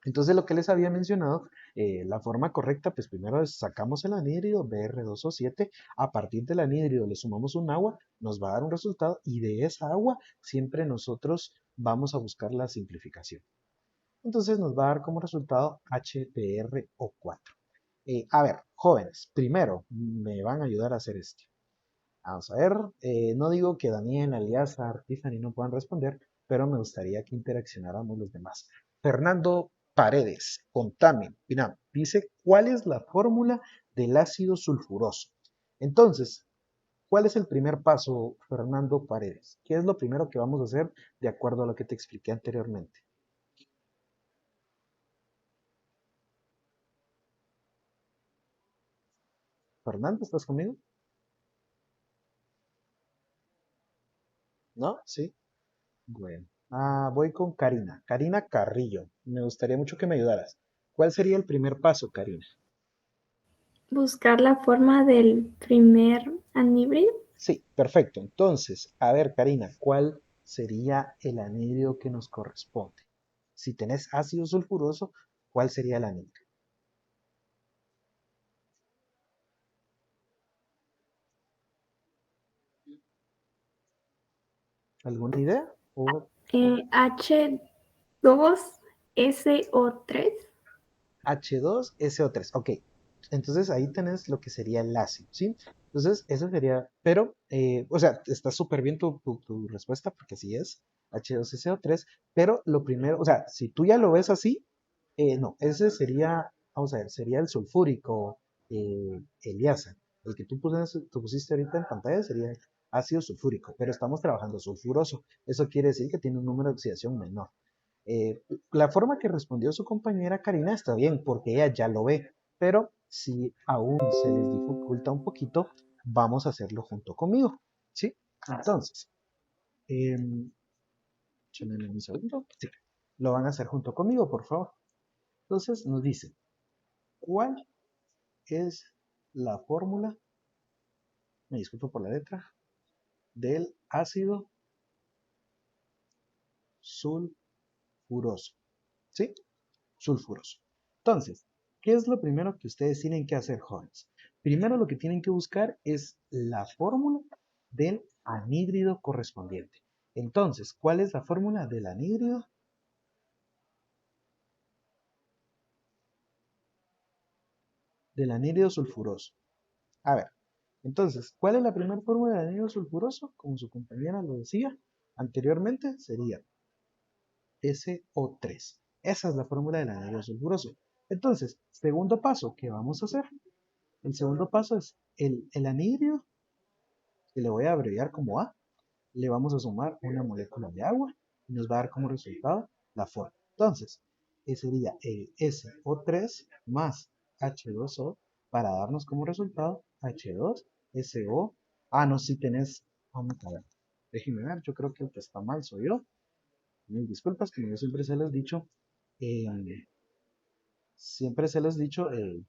Entonces lo que les había mencionado, la forma correcta, pues primero sacamos el anhídrido BR2O7, a partir del anhídrido le sumamos un agua, nos va a dar un resultado y de esa agua siempre nosotros vamos a buscar la simplificación. Entonces nos va a dar como resultado HBrO4. A ver, jóvenes, primero me van a ayudar a hacer esto. Vamos a ver, no digo que Daniel, Aliasa, Tiffany no puedan responder, pero me gustaría que interaccionáramos los demás. Fernando Paredes, contame, mira, dice, ¿cuál es la fórmula del ácido sulfuroso? Entonces, ¿cuál es el primer paso, Fernando Paredes? ¿Qué es lo primero que vamos a hacer de acuerdo a lo que te expliqué anteriormente? Fernando, ¿estás conmigo? ¿No? ¿Sí? Bueno. Voy con Karina. Karina Carrillo. Me gustaría mucho que me ayudaras. ¿Cuál sería el primer paso, Karina? Buscar la forma del primer anhíbrido. Sí, perfecto. Entonces, a ver, Karina, ¿cuál sería el anhídrido que nos corresponde? Si tenés ácido sulfuroso, ¿cuál sería el anhídrido? ¿Alguna idea? H2SO3. H2SO3. Ok, entonces ahí tenés lo que sería el ácido, ¿sí? Entonces, eso sería, pero, o sea, está súper bien tu respuesta, porque así es, H2SO3, pero lo primero, o sea, si tú ya lo ves así, no, ese sería, vamos a ver, sería el sulfúrico, Eliasa. El que tú pusiste ahorita en pantalla sería ácido sulfúrico, pero estamos trabajando sulfuroso. Eso quiere decir que tiene un número de oxidación menor. La forma que respondió su compañera Karina está bien, porque ella ya lo ve, pero si aún se les dificulta un poquito, vamos a hacerlo junto conmigo, ¿sí? Entonces, échenme un segundo. Sí, lo van a hacer junto conmigo, por favor. Entonces nos dice, ¿cuál es la fórmula, me disculpo por la letra, del ácido sulfuroso? ¿Sí? Sulfuroso. Entonces, ¿qué es lo primero que ustedes tienen que hacer, jóvenes? Primero lo que tienen que buscar es la fórmula del anhídrido correspondiente. Entonces, ¿cuál es la fórmula del anhídrido? Del anhídrido sulfuroso. A ver, entonces, ¿cuál es la primera fórmula del anhídrido sulfuroso? Como su compañera lo decía anteriormente, sería SO3. Esa es la fórmula del anhídrido sulfuroso. Entonces, segundo paso, ¿qué vamos a hacer? El segundo paso es el anhídrido, que le voy a abreviar como A, le vamos a sumar una molécula de agua y nos va a dar como resultado la fórmula. Entonces, ese sería el SO3 más H2O para darnos como resultado H2SO. No, si tenés, vamos a ver, déjenme ver, yo creo que el que está mal soy yo. Mil disculpas, como yo siempre se los he dicho, eh,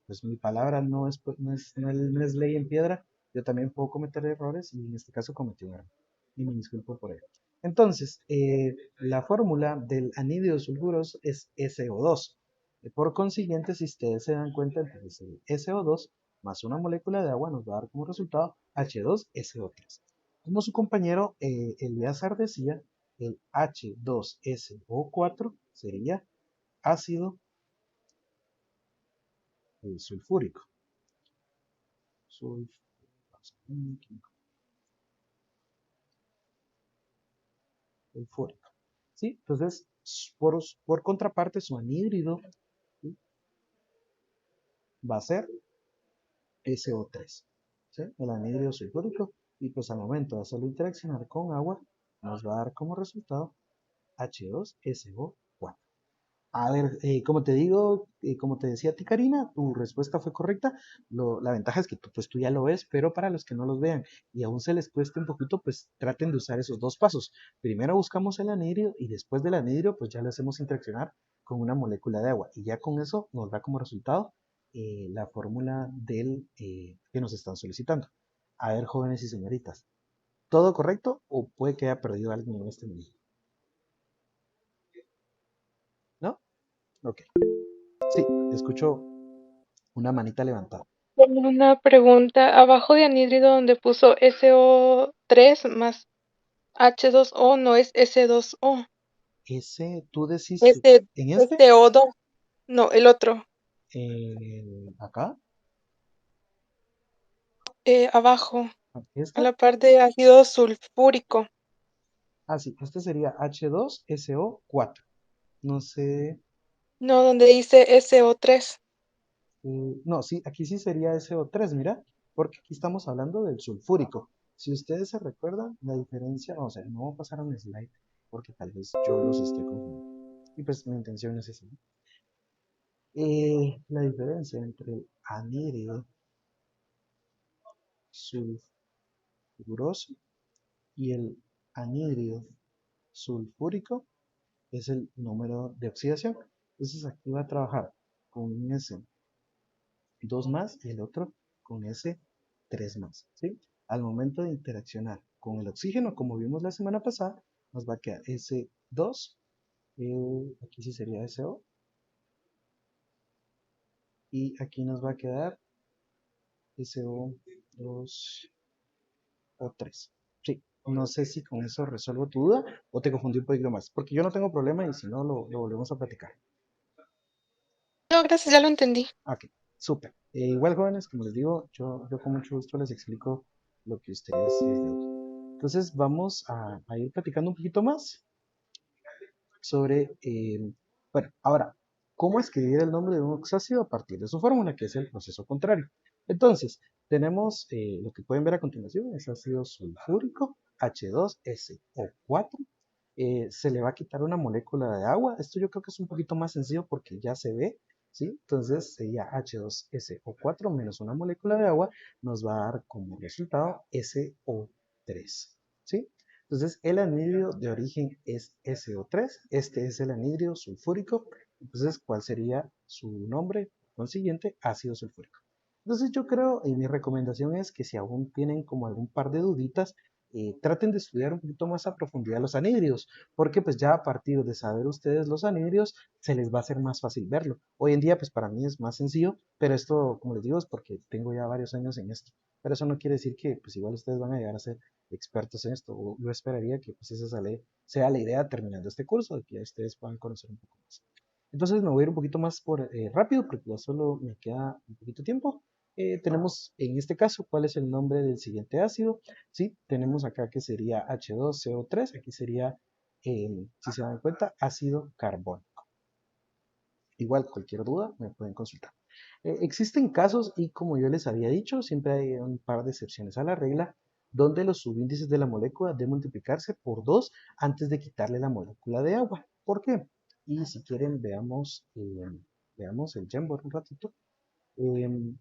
pues mi palabra no es ley en piedra. Yo también puedo cometer errores y en este caso cometí un error. Y me disculpo por ello. Entonces, la fórmula del anhídrido sulfuroso es SO2. Por consiguiente, si ustedes se dan cuenta, entonces SO2 más una molécula de agua nos va a dar como resultado H2SO3. Como su compañero Eliazar decía, el H2SO4 sería ácido sulfúrico. Sulfúrico. ¿Sí? Entonces, por contraparte, su anhídrido, ¿sí?, va a ser SO3. ¿Sí? El anhídrido sulfúrico. Y pues al momento de hacerlo interaccionar con agua, nos va a dar como resultado H2SO4. A ver, como te digo, como te decía a ti, Karina, tu respuesta fue correcta. La ventaja es que tú ya lo ves, pero para los que no los vean y aún se les cueste un poquito, pues traten de usar esos dos pasos. Primero buscamos el anhídrido y después del anhídrido, pues ya lo hacemos interaccionar con una molécula de agua. Y ya con eso nos da como resultado la fórmula del que nos están solicitando. A ver, jóvenes y señoritas, ¿todo correcto o puede que haya perdido alguien en este momento? ¿No? Ok. Sí, escucho una manita levantada. Tengo una pregunta. Abajo de anhídrido donde puso SO3 más H2O no es S2O. Tú decís en este, SO2. No, el otro. acá, Abajo. A esta. la parte de ácido sulfúrico. Ah, sí, este sería H2SO4. No sé, No, donde dice SO3. no, sí, aquí sí sería SO3, mira, porque aquí estamos hablando del sulfúrico. Si ustedes se recuerdan, la diferencia, o sea, no voy a pasar a un slide, porque tal vez yo los esté confundiendo. Y pues mi intención es esa, ¿no? La diferencia entre el anhídrido sulfuroso y el anhídrido sulfúrico es el número de oxidación. Entonces aquí va a trabajar con un S2 más y el otro con S3 más, ¿sí? Al momento de interaccionar con el oxígeno, como vimos la semana pasada, nos va a quedar S2, aquí sí sería SO, y aquí nos va a quedar SO2 o 3. Sí, no sé si con eso resuelvo tu duda o te confundí un poquito más, porque yo no tengo problema y si no lo volvemos a platicar. No, gracias, ya lo entendí. Ok, súper. Igual, jóvenes, como les digo, yo con mucho gusto les explico lo que ustedes les debo. Entonces, vamos a ir platicando un poquito más sobre, bueno, ahora, ¿cómo escribir el nombre de un oxácido a partir de su fórmula, que es el proceso contrario? Entonces, tenemos lo que pueden ver a continuación, es ácido sulfúrico, H2SO4. Se le va a quitar una molécula de agua. Esto yo creo que es un poquito más sencillo porque ya se ve, ¿sí? Entonces sería H2SO4 menos una molécula de agua, nos va a dar como resultado SO3, ¿sí? Entonces el anhídrido de origen es SO3, este es el anhídrido sulfúrico, entonces ¿cuál sería su nombre? Consiguiente, ácido sulfúrico. Entonces yo creo, y mi recomendación es que si aún tienen como algún par de duditas, traten de estudiar un poquito más a profundidad los anhídridos, porque pues ya a partir de saber ustedes los anhídridos, se les va a hacer más fácil verlo. Hoy en día pues para mí es más sencillo, pero esto, como les digo, es porque tengo ya varios años en esto. Pero eso no quiere decir que pues igual ustedes van a llegar a ser expertos en esto. O yo esperaría que pues esa sea la idea terminando este curso, de que ya ustedes puedan conocer un poco más. Entonces me voy a ir un poquito más rápido, porque ya solo me queda un poquito de tiempo. Tenemos en este caso cuál es el nombre del siguiente ácido. ¿Sí? Tenemos acá que sería H2CO3, aquí sería, si se dan cuenta, ácido carbónico. Igual, cualquier duda me pueden consultar. Existen casos, y como yo les había dicho, siempre hay un par de excepciones a la regla, donde los subíndices de la molécula deben multiplicarse por 2 antes de quitarle la molécula de agua. ¿Por qué? Y si quieren, veamos el Jamboard un ratito. Em,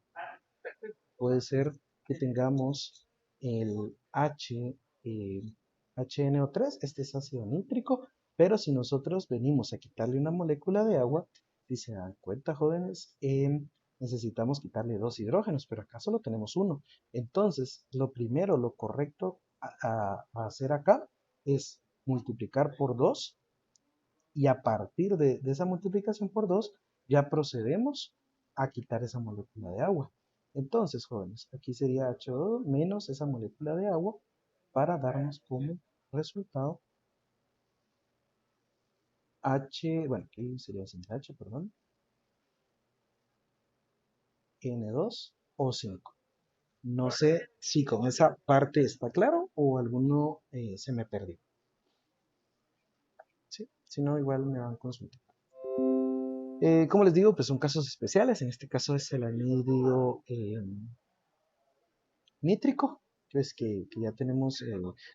Puede ser que tengamos el HNO3, este es ácido nítrico, pero si nosotros venimos a quitarle una molécula de agua, si se dan cuenta, jóvenes, necesitamos quitarle 2 hidrógenos, pero acá solo tenemos uno. Entonces, lo primero, lo correcto a hacer acá es multiplicar por 2 y a partir de esa multiplicación por 2 ya procedemos a quitar esa molécula de agua. Entonces, jóvenes, aquí sería H2 menos esa molécula de agua para darnos como resultado H, bueno, aquí sería sin H, perdón. N2O5. No sé si con esa parte está claro o alguno se me perdió. ¿Sí? Si no, igual me van a consultar. Como les digo, pues son casos especiales. En este caso es el anhídrido nítrico. Pues que ya tenemos,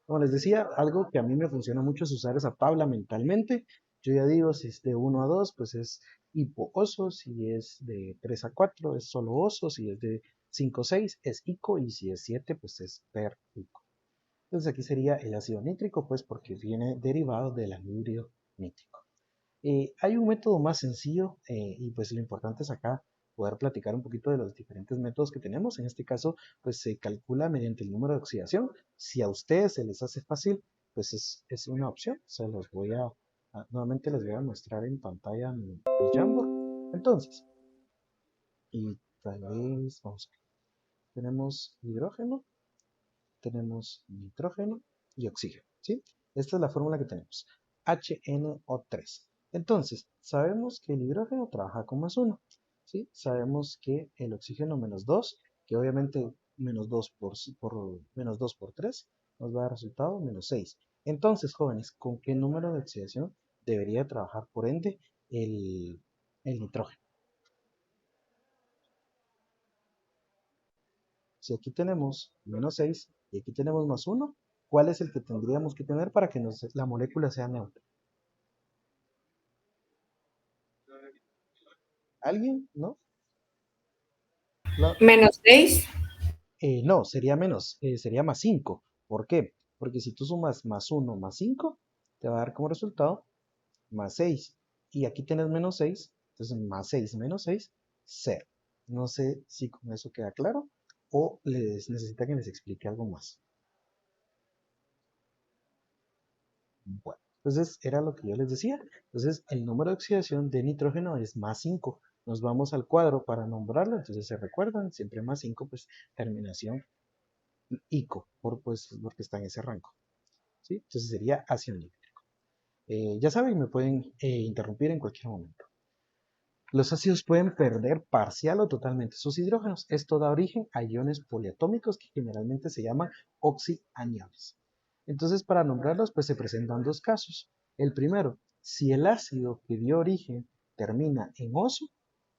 como les decía, algo que a mí me funciona mucho es usar esa tabla mentalmente. Yo ya digo, si es de 1 a 2, pues es hipooso. Si es de 3 a 4, es solo oso. Si es de 5 a 6, es ico. Y si es 7, pues es per ico. Entonces aquí sería el ácido nítrico, pues porque viene derivado del anhídrido nítrico. Hay un método más sencillo y pues lo importante es acá poder platicar un poquito de los diferentes métodos que tenemos. En este caso, pues se calcula mediante el número de oxidación. Si a ustedes se les hace fácil, pues es una opción. Se los voy nuevamente les voy a mostrar en pantalla mi Jamboard. Entonces, y tal vez, vamos a ver, tenemos hidrógeno, tenemos nitrógeno y oxígeno, ¿sí? Esta es la fórmula que tenemos, HNO3. Entonces, sabemos que el hidrógeno trabaja con +1, ¿sí? Sabemos que el oxígeno -2, que obviamente -2 por 3 nos va a dar resultado -6. Entonces, jóvenes, ¿con qué número de oxidación debería trabajar por ende el nitrógeno? Si aquí tenemos -6 y aquí tenemos +1, ¿cuál es el que tendríamos que tener para que la molécula sea neutra? ¿Alguien? ¿No? -6. No, sería menos, sería +5. ¿Por qué? Porque si tú sumas +1 más 5, te va a dar como resultado +6. Y aquí tienes -6, entonces +6 menos 6, 0. No sé si con eso queda claro o les necesita que les explique algo más. Bueno, entonces era lo que yo les decía. Entonces el número de oxidación de nitrógeno es +5. Nos vamos al cuadro para nombrarlo. Entonces se recuerdan, siempre +5, pues terminación ico, porque está en ese rango. ¿Sí? Entonces sería ácido nítrico. Ya saben, me pueden interrumpir en cualquier momento. Los ácidos pueden perder parcial o totalmente sus hidrógenos. Esto da origen a iones poliatómicos que generalmente se llaman oxianiones. Entonces, para nombrarlos, pues se presentan dos casos. El primero, si el ácido que dio origen termina en oso,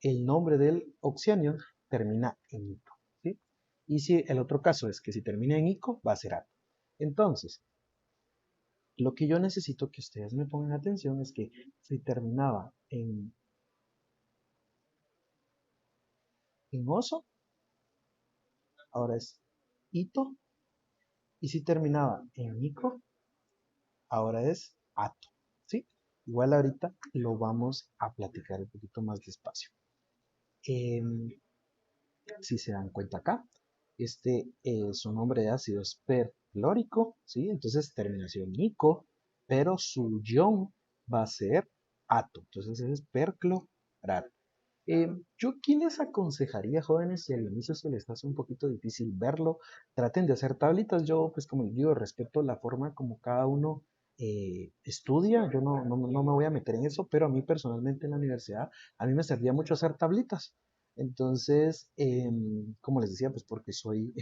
el nombre del oxianión termina en ico, ¿sí? Y si el otro caso es que si termina en ico, va a ser ato. Entonces, lo que yo necesito que ustedes me pongan atención es que si terminaba en oso, ahora es ito, y si terminaba en ico, ahora es ato, ¿sí? Igual ahorita lo vamos a platicar un poquito más despacio. Si se dan cuenta acá, su nombre de ácido es perclórico, ¿sí? Entonces terminación ico, pero su ion va a ser ato, entonces es perclorato. Yo aquí les aconsejaría, jóvenes, si al inicio se les hace un poquito difícil verlo, traten de hacer tablitas. Yo, pues como les digo, respeto la forma como cada uno estudia. Yo no me voy a meter en eso, pero a mí personalmente en la universidad, a mí me servía mucho hacer tablitas. Entonces, como les decía, pues porque soy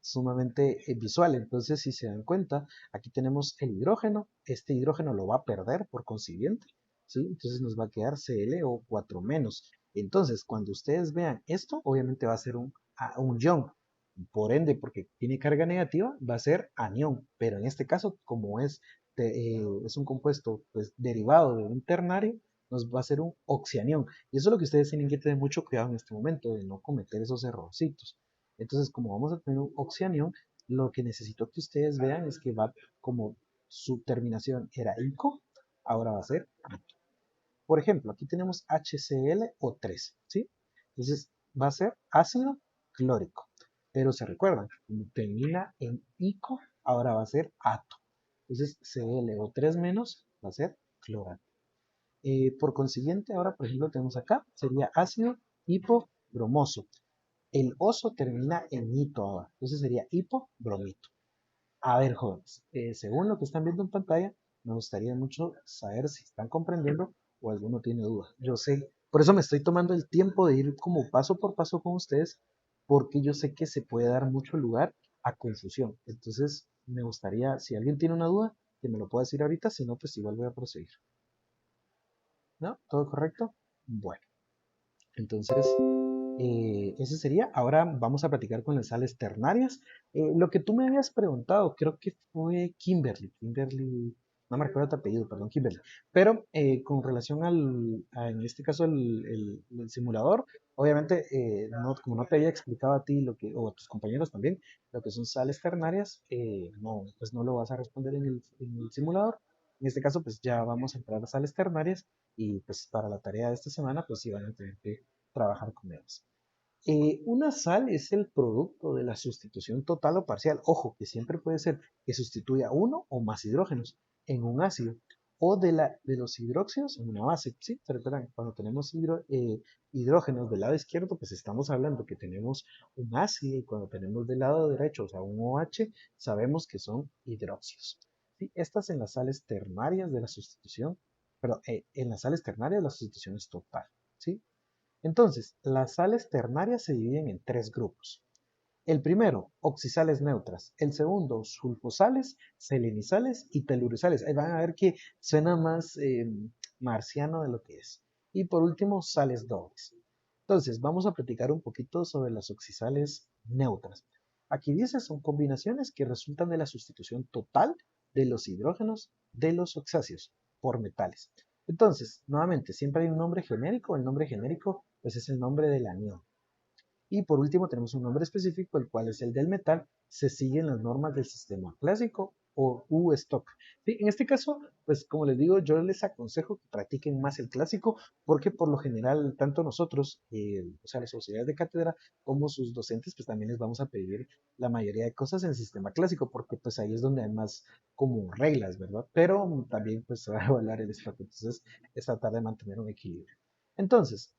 sumamente visual. Entonces, si se dan cuenta, aquí tenemos el hidrógeno. Este hidrógeno lo va a perder por consiguiente, ¿sí? Entonces nos va a quedar ClO4-. Entonces, cuando ustedes vean esto, obviamente va a ser un ion. Por ende, porque tiene carga negativa, va a ser anión. Pero en este caso, como es un compuesto pues, derivado de un ternario, nos va a ser un oxianión. Y eso es lo que ustedes tienen que tener mucho cuidado en este momento, de no cometer esos errorcitos. Entonces, como vamos a tener un oxianión, lo que necesito que ustedes vean es que va como su terminación era ico, ahora va a ser ato. Por ejemplo, aquí tenemos HClO3, ¿sí? Entonces va a ser ácido clórico. Pero se recuerdan, como termina en ico, ahora va a ser ato. Entonces ClO3- va a ser clorato. Por consiguiente, ahora por ejemplo tenemos acá, sería ácido hipobromoso. El oso termina en ito ahora, entonces sería hipobromito. A ver, jóvenes, según lo que están viendo en pantalla, me gustaría mucho saber si están comprendiendo o alguno tiene dudas. Yo sé Por eso me estoy tomando el tiempo de ir como paso por paso con ustedes, porque yo sé que se puede dar mucho lugar a confusión. Entonces, me gustaría, si alguien tiene una duda, que me lo pueda decir ahorita, si no, pues igual voy a proseguir. ¿No? ¿Todo correcto? Bueno, entonces, ese sería. Ahora vamos a platicar con las sales ternarias. Lo que tú me habías preguntado, creo que fue Kimberly. Kimberly, no me recuerdo tu apellido, perdón, Kimberly. Pero con relación en este caso, el simulador, obviamente, como no te había explicado a ti o a tus compañeros también, lo que son sales ternarias, no, pues no lo vas a responder en el simulador. En este caso, pues ya vamos a entrar a sales ternarias y pues para la tarea de esta semana, pues sí van a tener que trabajar con ellas. Una sal es el producto de la sustitución total o parcial. Ojo, que siempre puede ser que sustituya uno o más hidrógenos en un ácido o de los hidróxidos en una base. ¿Sí? ¿Se recuerdan? Cuando tenemos hidrógenos del lado izquierdo, pues estamos hablando que tenemos un ácido y cuando tenemos del lado derecho, o sea, un OH, sabemos que son hidróxidos. ¿Sí? Estas en las sales ternarias de la sustitución, perdón, en las sales ternarias la sustitución es total. ¿Sí? Entonces, las sales ternarias se dividen en tres grupos. El primero, oxisales neutras. El segundo, sulfosales, selenizales y telurizales. Ahí van a ver que suena más marciano de lo que es. Y por último, sales dobles. Entonces, vamos a platicar un poquito sobre las oxisales neutras. Aquí dice, son combinaciones que resultan de la sustitución total de los hidrógenos de los oxáceos por metales. Entonces, nuevamente, siempre hay un nombre genérico. El nombre genérico, pues es el nombre del anión. Y por último tenemos un nombre específico, el cual es el del metal. Se siguen las normas del sistema clásico o U-Stock. Sí, en este caso, pues como les digo, yo les aconsejo que practiquen más el clásico, porque por lo general, tanto nosotros, o sea, las auxiliares de cátedra, como sus docentes, pues también les vamos a pedir la mayoría de cosas en el sistema clásico, porque pues ahí es donde hay más como reglas, ¿verdad? Pero también pues se va a evaluar el stock, entonces es tratar de mantener un equilibrio. Entonces,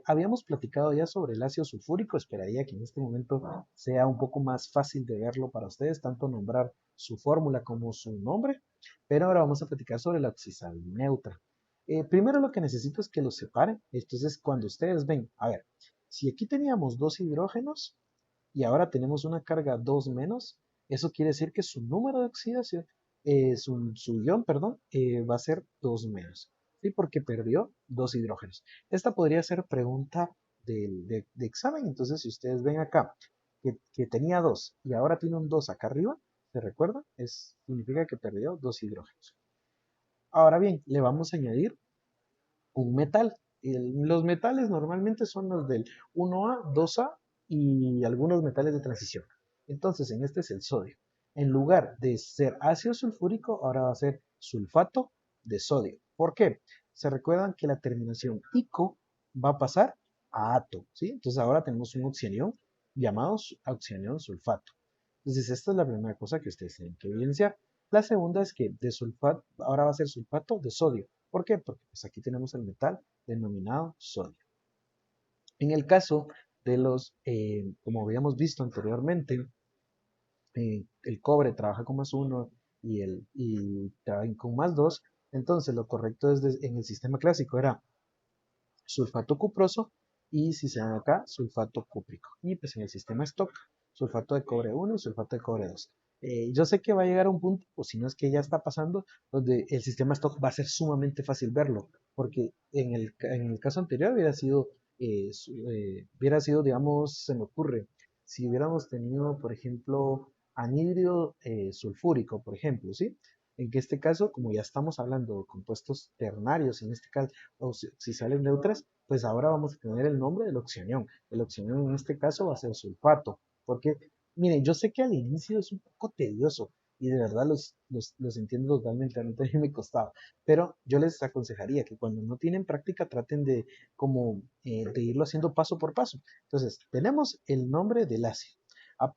habíamos platicado ya sobre el ácido sulfúrico. Esperaría que en este momento sea un poco más fácil de verlo para ustedes, tanto nombrar su fórmula como su nombre. Pero ahora vamos a platicar sobre la oxisal neutra. Primero lo que necesito es que los separen. Entonces, cuando ustedes ven, a ver, si aquí teníamos dos hidrógenos y ahora tenemos una carga 2 menos, eso quiere decir que su número de oxidación, su ion, perdón, va a ser 2 menos. ¿Sí? Porque perdió dos hidrógenos. Esta podría ser pregunta de examen. Entonces, si ustedes ven acá que tenía 2 y ahora tiene un 2 acá arriba, ¿se recuerda? Significa que perdió dos hidrógenos. Ahora bien, le vamos a añadir un metal. Los metales normalmente son los del 1A, 2A y algunos metales de transición. Entonces, en este es el sodio. En lugar de ser ácido sulfúrico, ahora va a ser sulfato de sodio. ¿Por qué? Se recuerdan que la terminación ico va a pasar a ato, ¿sí? Entonces ahora tenemos un oxianión llamado oxianión sulfato. Entonces esta es la primera cosa que ustedes tienen que evidenciar. La segunda es que de sulfato, ahora va a ser sulfato de sodio. ¿Por qué? Porque pues aquí tenemos el metal denominado sodio. En el caso de como habíamos visto anteriormente, el cobre trabaja con +1 y trabaja con +2, entonces lo correcto en el sistema clásico era sulfato cuproso y si se dan acá, sulfato cúprico. Y pues en el sistema stock, sulfato de cobre 1 y sulfato de cobre 2. Yo sé que va a llegar a un punto, o si no es que ya está pasando, donde el sistema stock va a ser sumamente fácil verlo, porque en el caso anterior hubiera sido, digamos, se me ocurre, si hubiéramos tenido, por ejemplo, anhídrido sulfúrico, por ejemplo, ¿sí? En que este caso, como ya estamos hablando de compuestos ternarios, en este caso, o si salen neutras, pues ahora vamos a tener el nombre del oxianión. El oxianión en este caso va a ser sulfato, porque, miren, yo sé que al inicio es un poco tedioso y de verdad los entiendo totalmente, a mí también me costaba, pero yo les aconsejaría que cuando no tienen práctica traten de irlo haciendo paso por paso. Entonces, tenemos el nombre del ácido.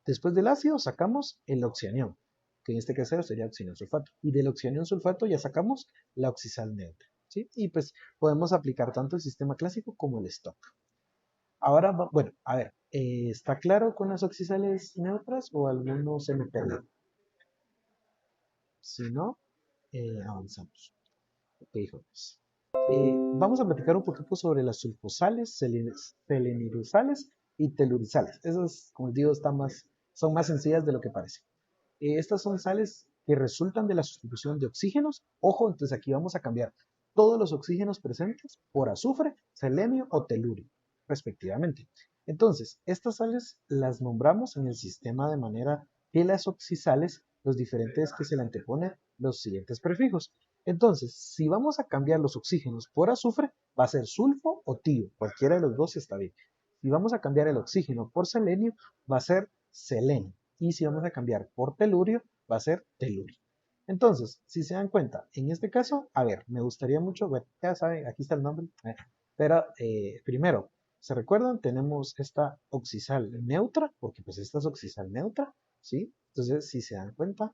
Después del ácido sacamos el oxianión, que en este caso sería oxinión sulfato. Y del oxinión sulfato ya sacamos la oxisal neutra. ¿Sí? Y pues podemos aplicar tanto el sistema clásico como el stock. Ahora, bueno, a ver, ¿está claro con las oxisales neutras o alguno se me perdió? Si no, avanzamos. Ok, jóvenes. Vamos a platicar un poquito sobre las sulfosales, selenurosales y telurisales. Esas, como les digo, son más sencillas de lo que parece. Estas son sales que resultan de la sustitución de oxígenos. Ojo, entonces aquí vamos a cambiar todos los oxígenos presentes por azufre, selenio o telurio, respectivamente. Entonces, estas sales las nombramos en el sistema de manera que las oxisales, los diferentes que se le anteponen los siguientes prefijos. Entonces, si vamos a cambiar los oxígenos por azufre, va a ser sulfo o tio, cualquiera de los dos está bien. Si vamos a cambiar el oxígeno por selenio, va a ser selenio. Y si vamos a cambiar por telurio, va a ser telurio. Entonces, si se dan cuenta, en este caso, a ver, me gustaría mucho, bueno, ya saben, aquí está el nombre, pero primero, ¿se recuerdan? Tenemos esta oxisal neutra, porque pues esta es oxisal neutra, ¿sí? Entonces, si se dan cuenta,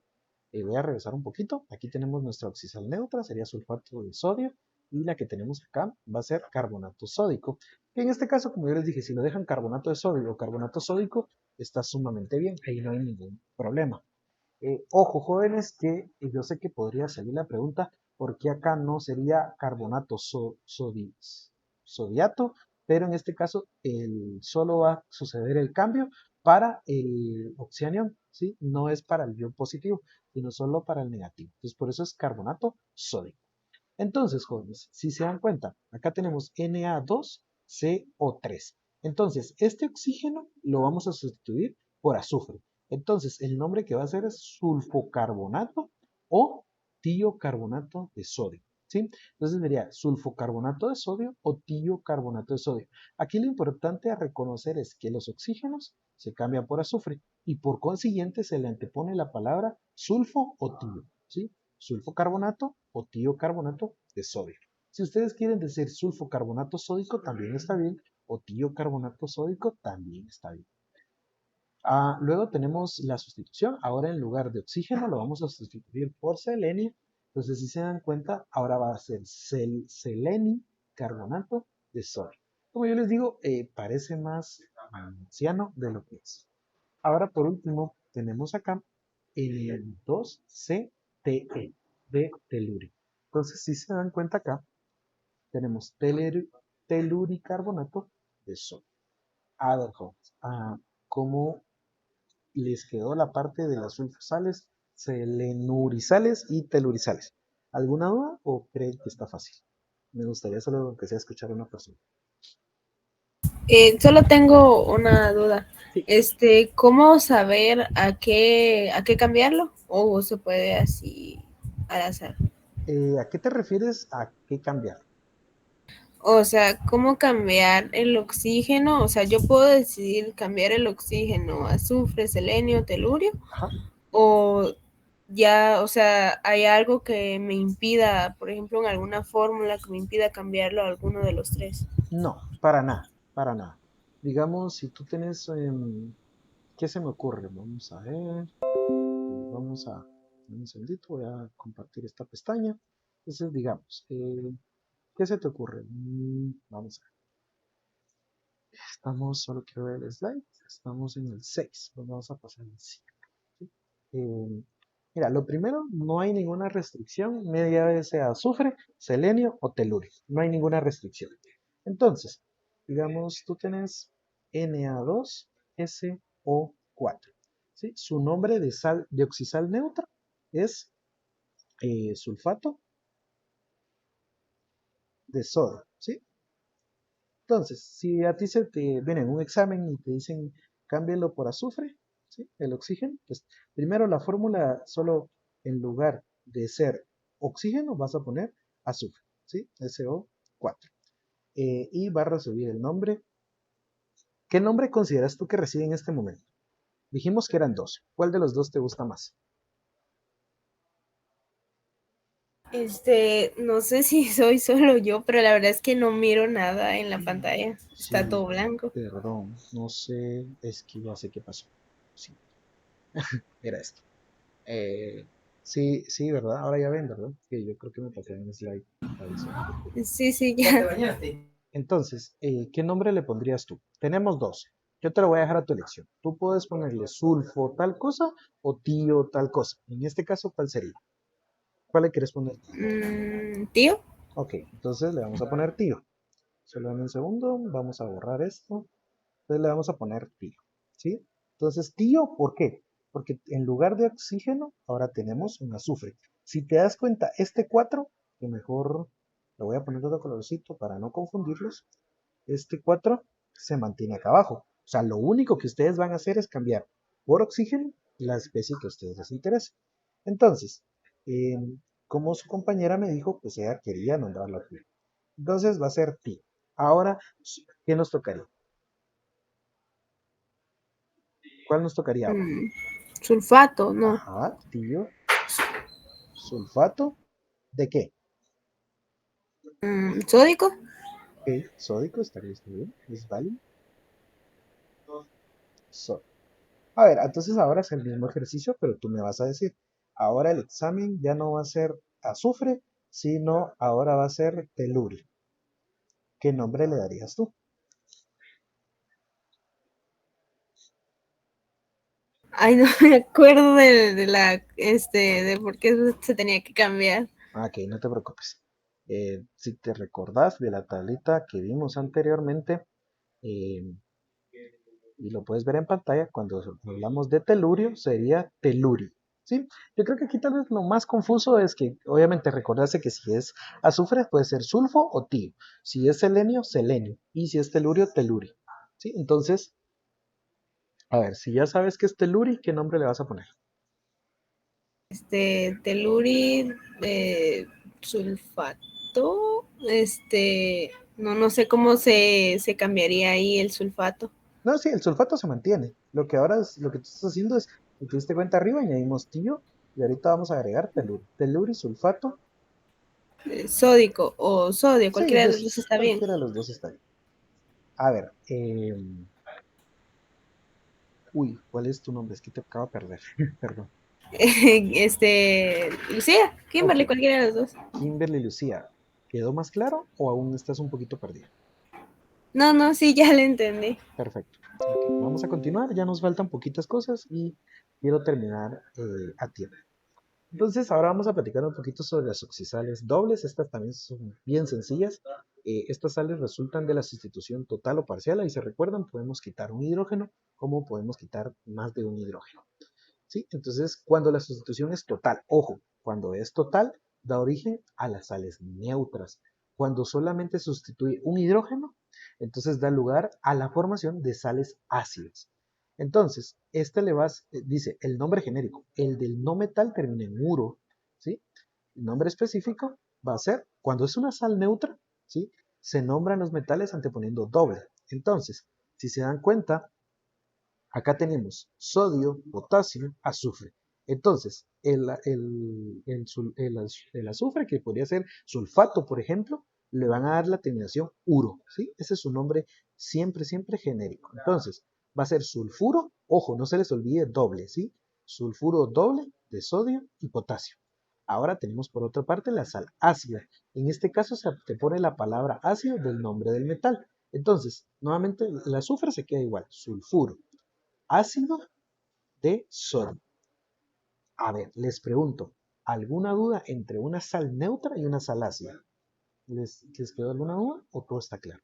voy a regresar un poquito. Aquí tenemos nuestra oxisal neutra, sería sulfato de sodio, y la que tenemos acá va a ser carbonato sódico. Que en este caso, como yo les dije, si lo dejan carbonato de sodio o carbonato sódico, está sumamente bien, ahí no hay ningún problema. Ojo, jóvenes, que yo sé que podría salir la pregunta, ¿por qué acá no sería carbonato sodiato? Pero en este caso solo va a suceder el cambio para el oxianión, ¿sí? No es para el ion positivo, sino solo para el negativo. Entonces, por eso es carbonato sódico. Entonces, jóvenes, si se dan cuenta, acá tenemos Na2CO3. Entonces, este oxígeno lo vamos a sustituir por azufre. Entonces, el nombre que va a ser es sulfocarbonato o tiocarbonato de sodio, ¿sí? Entonces sería sulfocarbonato de sodio o tiocarbonato de sodio. Aquí lo importante a reconocer es que los oxígenos se cambian por azufre y por consiguiente se le antepone la palabra sulfo o tio, ¿sí? Sulfocarbonato o tiocarbonato de sodio. Si ustedes quieren decir sulfocarbonato sódico, también está bien, o tiocarbonato sódico, también está bien. Luego tenemos la sustitución. Ahora en lugar de oxígeno lo vamos a sustituir por selenio. Entonces, si se dan cuenta, ahora va a ser selenicarbonato de sodio. Como yo les digo, parece más anciano de lo que es. Ahora, por último, tenemos acá el 2CTE de telurio. Entonces, si se dan cuenta acá, tenemos teluricarbonato de sodio. A ver, jóvenes, ¿cómo les quedó la parte de las sulfosales, selenurizales y telurizales? ¿Alguna duda o creen que está fácil? Me gustaría solo que sea escuchar a una persona. Solo tengo una duda. Sí. ¿Cómo saber a qué cambiarlo? ¿O se puede así al azar? ¿A qué te refieres a qué cambiar? O sea, ¿cómo cambiar el oxígeno? O sea, yo puedo decidir cambiar el oxígeno a azufre, selenio, telurio, Ajá. o ya, o sea, hay algo que me impida, por ejemplo, en alguna fórmula que me impida cambiarlo a alguno de los tres. No, para nada, para nada. Digamos, si tú tienes, ¿qué se me ocurre? Vamos a ver, un segundito, voy a compartir esta pestaña. Entonces, digamos, ¿qué se te ocurre? Vamos a ver. Solo quiero ver el slide, estamos en el 6, pues vamos a pasar al 5. ¿Sí? Mira, lo primero, no hay ninguna restricción, media vez sea azufre, selenio o telurio, no hay ninguna restricción. Entonces, digamos, tú tienes Na2SO4, ¿sí? Su nombre de oxisal neutra es sulfato de sodio, ¿sí? Entonces, si a ti se te viene en un examen y te dicen cámbialo por azufre, ¿sí? El oxígeno, pues primero la fórmula solo en lugar de ser oxígeno vas a poner azufre, ¿sí? SO4. Y va a recibir el nombre. ¿Qué nombre consideras tú que recibe en este momento? Dijimos que eran dos. ¿Cuál de los dos te gusta más? No sé si soy solo yo, pero la verdad es que no miro nada en la pantalla. Está Sí, todo blanco. perdón, no sé, es que ya sé qué pasó. Sí, era esto. Sí, sí, ¿verdad? Ahora ya ven, ¿verdad? Que yo creo que me pasé en el slide adicional. Sí, ya. Entonces, ¿qué nombre le pondrías tú? Tenemos dos. Yo te lo voy a dejar a tu elección. Tú puedes ponerle sulfo tal cosa o tío tal cosa. En este caso, ¿cuál sería? ¿Cuál le quieres poner? ¿Tío? Ok, entonces le vamos a poner tío. Solo en un segundo, vamos a borrar esto. Entonces le vamos a poner tío, ¿sí? Entonces, tío, ¿por qué? Porque en lugar de oxígeno, ahora tenemos un azufre. Si te das cuenta, este 4, que mejor lo voy a poner de otro colorcito para no confundirlos, este 4 se mantiene acá abajo. O sea, lo único que ustedes van a hacer es cambiar por oxígeno la especie que a ustedes les interese. Entonces, eh, como su compañera me dijo, pues ella quería nombrarlo aquí. Entonces va a ser ti. Ahora, ¿qué nos tocaría? ¿Cuál nos tocaría ahora? Mm, sulfato, no. Ajá, tío. Sulfato. ¿De qué? Sódico. Ok, sódico, estaría bien. Es válido. A ver, entonces ahora es el mismo ejercicio, pero tú me vas a decir, ahora el examen ya no va a ser azufre, sino ahora va a ser telurio. ¿Qué nombre le darías tú? Ay, no me acuerdo de por qué se tenía que cambiar. Ok, no te preocupes. Si te recordás de la tablita que vimos anteriormente, eh, y lo puedes ver en pantalla, cuando hablamos de telurio, sería telurio. ¿Sí? Yo creo que aquí tal vez lo más confuso es que, obviamente, recordarse que si es azufre puede ser sulfo o tío. Si es selenio, selenio. Y si es telurio, telurio. ¿Sí? Entonces, a ver, si ya sabes que es teluri, ¿qué nombre le vas a poner? Teluri, sulfato, no sé cómo se cambiaría ahí el sulfato. No, sí, el sulfato se mantiene. Lo que ahora es, lo que tú estás haciendo es, si te diste cuenta arriba, añadimos tío y ahorita vamos a agregar teluri. Teluri, sulfato. Sódico o sodio, Sí, cualquiera de los dos está bien. cualquiera de los dos está bien. A ver, uy, ¿cuál es tu nombre? Es que te acabo de perder. Perdón. Lucía, Ok, Kimberly, cualquiera de los dos. Kimberly Lucía, ¿quedó más claro o aún estás un poquito perdida? No, sí, ya le entendí. Perfecto. Ok, vamos a continuar, ya nos faltan poquitas cosas y quiero terminar a tiempo. Entonces, ahora vamos a platicar un poquito sobre las oxisales dobles. Estas también son bien sencillas. Estas sales resultan de la sustitución total o parcial. Ahí se recuerdan, podemos quitar un hidrógeno como podemos quitar más de un hidrógeno. ¿Sí? Entonces, cuando la sustitución es total, ojo, cuando es total, da origen a las sales neutras. Cuando solamente sustituye un hidrógeno, entonces da lugar a la formación de sales ácidas. Entonces, dice el nombre genérico, el del no metal termina en uro, ¿sí? El nombre específico va a ser, cuando es una sal neutra, ¿sí? Se nombran los metales anteponiendo doble. Entonces, si se dan cuenta, acá tenemos sodio, potasio, azufre. Entonces, el azufre, que podría ser sulfato, por ejemplo, le van a dar la terminación uro, ¿sí? Ese es su nombre siempre, siempre genérico. Entonces, va a ser sulfuro, ojo, no se les olvide doble, ¿sí? Sulfuro doble de sodio y potasio. Ahora tenemos por otra parte la sal ácida. En este caso se te pone la palabra ácido del nombre del metal. Entonces, nuevamente el azufre se queda igual, sulfuro ácido de sodio. A ver, les pregunto, ¿alguna duda entre una sal neutra y una sal ácida? ¿Les quedó alguna duda o todo está claro?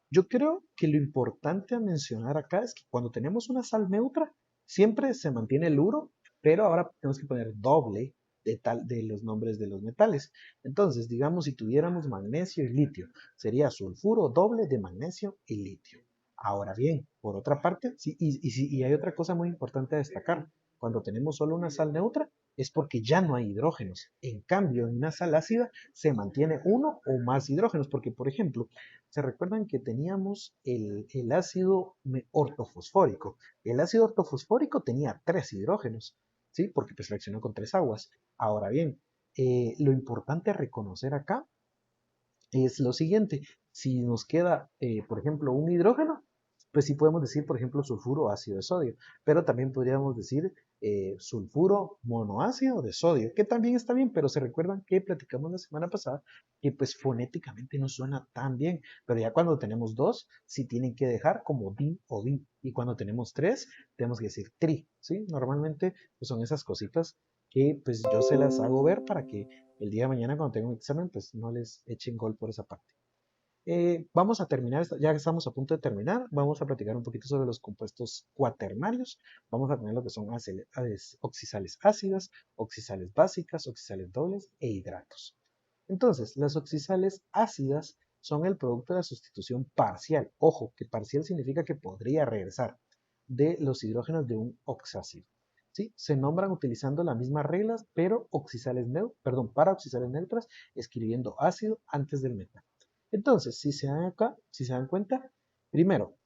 Yo creo que lo importante a mencionar acá es que cuando tenemos una sal neutra, siempre se mantiene el uro, pero ahora tenemos que poner doble de los nombres de los metales. Entonces, digamos, si tuviéramos magnesio y litio, sería sulfuro doble de magnesio y litio. Ahora bien, por otra parte, sí, y hay otra cosa muy importante a destacar. Cuando tenemos solo una sal neutra, es porque ya no hay hidrógenos. En cambio, en una sal ácida se mantiene uno o más hidrógenos, porque, por ejemplo, se recuerdan que teníamos el ácido ortofosfórico. El ácido ortofosfórico tenía 3 hidrógenos, ¿sí? Porque pues reaccionó con 3 aguas. Ahora bien, lo importante a reconocer acá es lo siguiente. Si nos queda, por ejemplo, un hidrógeno, pues sí podemos decir, por ejemplo, sulfuro ácido de sodio, pero también podríamos decir sulfuro monoácido de sodio, que también está bien, pero se recuerdan que platicamos la semana pasada que pues fonéticamente no suena tan bien, pero ya cuando tenemos dos, sí tienen que dejar como di o di, y cuando tenemos tres, tenemos que decir tri, ¿sí? Normalmente pues son esas cositas que pues yo se las hago ver para que el día de mañana cuando tengan un examen, pues no les echen gol por esa parte. Vamos a terminar, ya que estamos a punto de terminar, vamos a platicar un poquito sobre los compuestos cuaternarios. Vamos a tener lo que son oxisales ácidas, oxisales básicas, oxisales dobles e hidratos. Entonces, las oxisales ácidas son el producto de la sustitución parcial. Ojo, que parcial significa que podría regresar de los hidrógenos de un oxácido. ¿Sí? Se nombran utilizando las mismas reglas, pero para oxisales neutras, escribiendo ácido antes del metal. Entonces, si se dan cuenta, primero,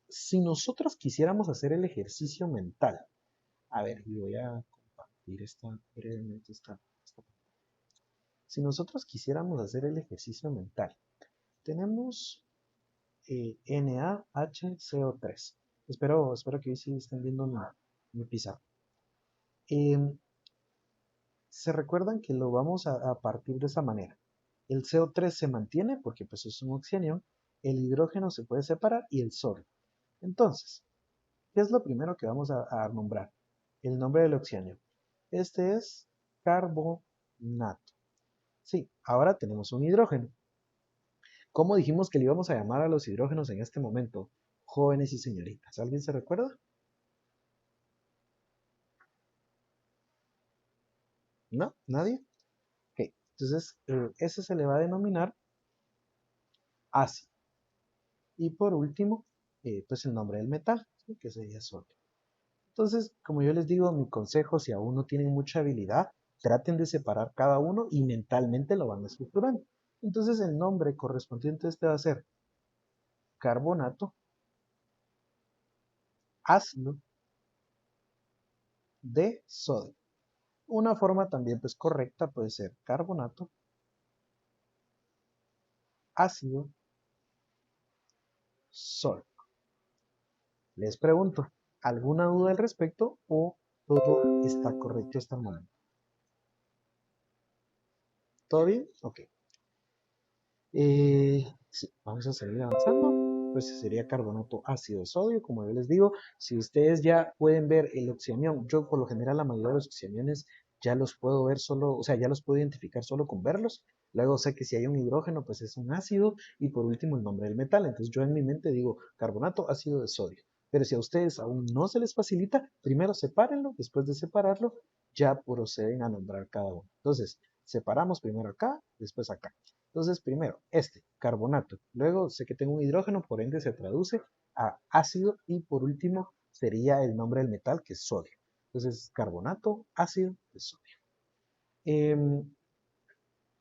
si nosotros quisiéramos hacer el ejercicio mental, a ver, y voy a compartir brevemente esta. Si nosotros quisiéramos hacer el ejercicio mental, tenemos NaHCO3. Espero que hoy sí estén viendo mi pizarra. Se recuerdan que lo vamos a partir de esa manera. El CO3 se mantiene porque pues es un oxígeno, el hidrógeno se puede separar y el sodio. Entonces, ¿qué es lo primero que vamos a nombrar? El nombre del oxígeno. Este es carbonato. Sí, ahora tenemos un hidrógeno. ¿Cómo dijimos que le íbamos a llamar a los hidrógenos en este momento? Jóvenes y señoritas. ¿Alguien se recuerda? ¿No? ¿Nadie? Ok. Entonces, ese se le va a denominar ácido. Y por último, pues el nombre del metal, ¿sí? Que sería sodio. Entonces, como yo les digo, mi consejo, si aún no tienen mucha habilidad, traten de separar cada uno y mentalmente lo van estructurando. Entonces, el nombre correspondiente a este va a ser carbonato, ácido de sodio. Una forma también pues correcta puede ser carbonato, ácido, sodio. Les pregunto, ¿alguna duda al respecto o todo está correcto hasta el momento? ¿Todo bien? Ok. Sí, vamos a seguir avanzando. Pues sería carbonato ácido de sodio, como yo les digo. Si ustedes ya pueden ver el oxianión, yo por lo general la mayoría de los oxianiones ya los puedo ver solo, o sea, ya los puedo identificar solo con verlos. Luego sé que si hay un hidrógeno, pues es un ácido. Y por último el nombre del metal. Entonces yo en mi mente digo carbonato ácido de sodio. Pero si a ustedes aún no se les facilita, primero sepárenlo, después de separarlo, ya proceden a nombrar cada uno. Entonces, separamos primero acá, después acá. Entonces, primero, carbonato. Luego sé que tengo un hidrógeno, por ende se traduce a ácido. Y por último, sería el nombre del metal, que es sodio. Entonces, carbonato, ácido de sodio.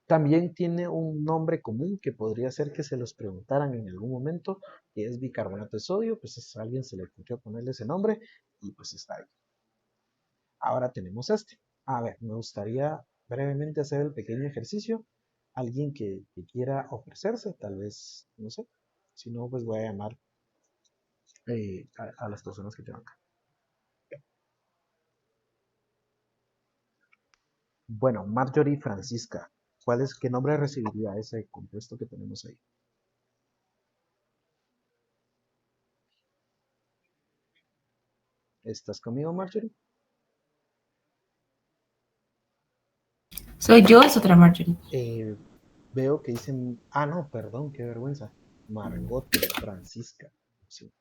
También tiene un nombre común que podría ser que se los preguntaran en algún momento, que es bicarbonato de sodio. Pues a alguien se le ocurrió ponerle ese nombre y pues está ahí. Ahora tenemos este. A ver, me gustaría brevemente hacer el pequeño ejercicio. Alguien que quiera ofrecerse, tal vez, no sé. Si no, pues voy a llamar a las personas que tengo acá. Bueno, Marjorie Francisca, ¿qué nombre recibiría ese compuesto que tenemos ahí? ¿Estás conmigo, Marjorie? Soy yo, es otra Marjorie. Veo que dicen, no, perdón, qué vergüenza. Margot Francisca. Sí,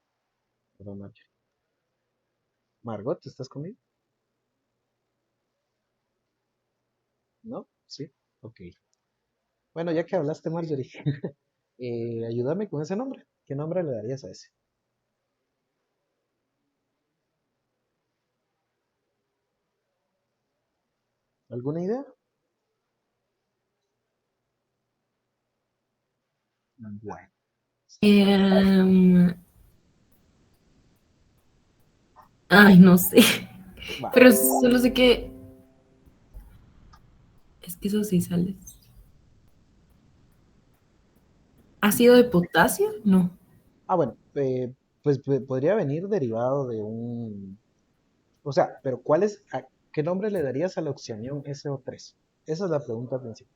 perdón, Marjorie. Margot, ¿estás conmigo? ¿No? Sí, ok. Bueno, ya que hablaste, Marjorie, ayúdame con ese nombre. ¿Qué nombre le darías a ese? ¿Alguna idea? Bueno, Ay, no sé. va. Pero solo sé que es que esos sí sales. ¿Ácido de potasio? No. Bueno, pues podría venir derivado de un... O sea, pero ¿qué nombre le darías al oxanión SO3? Esa es la pregunta principal.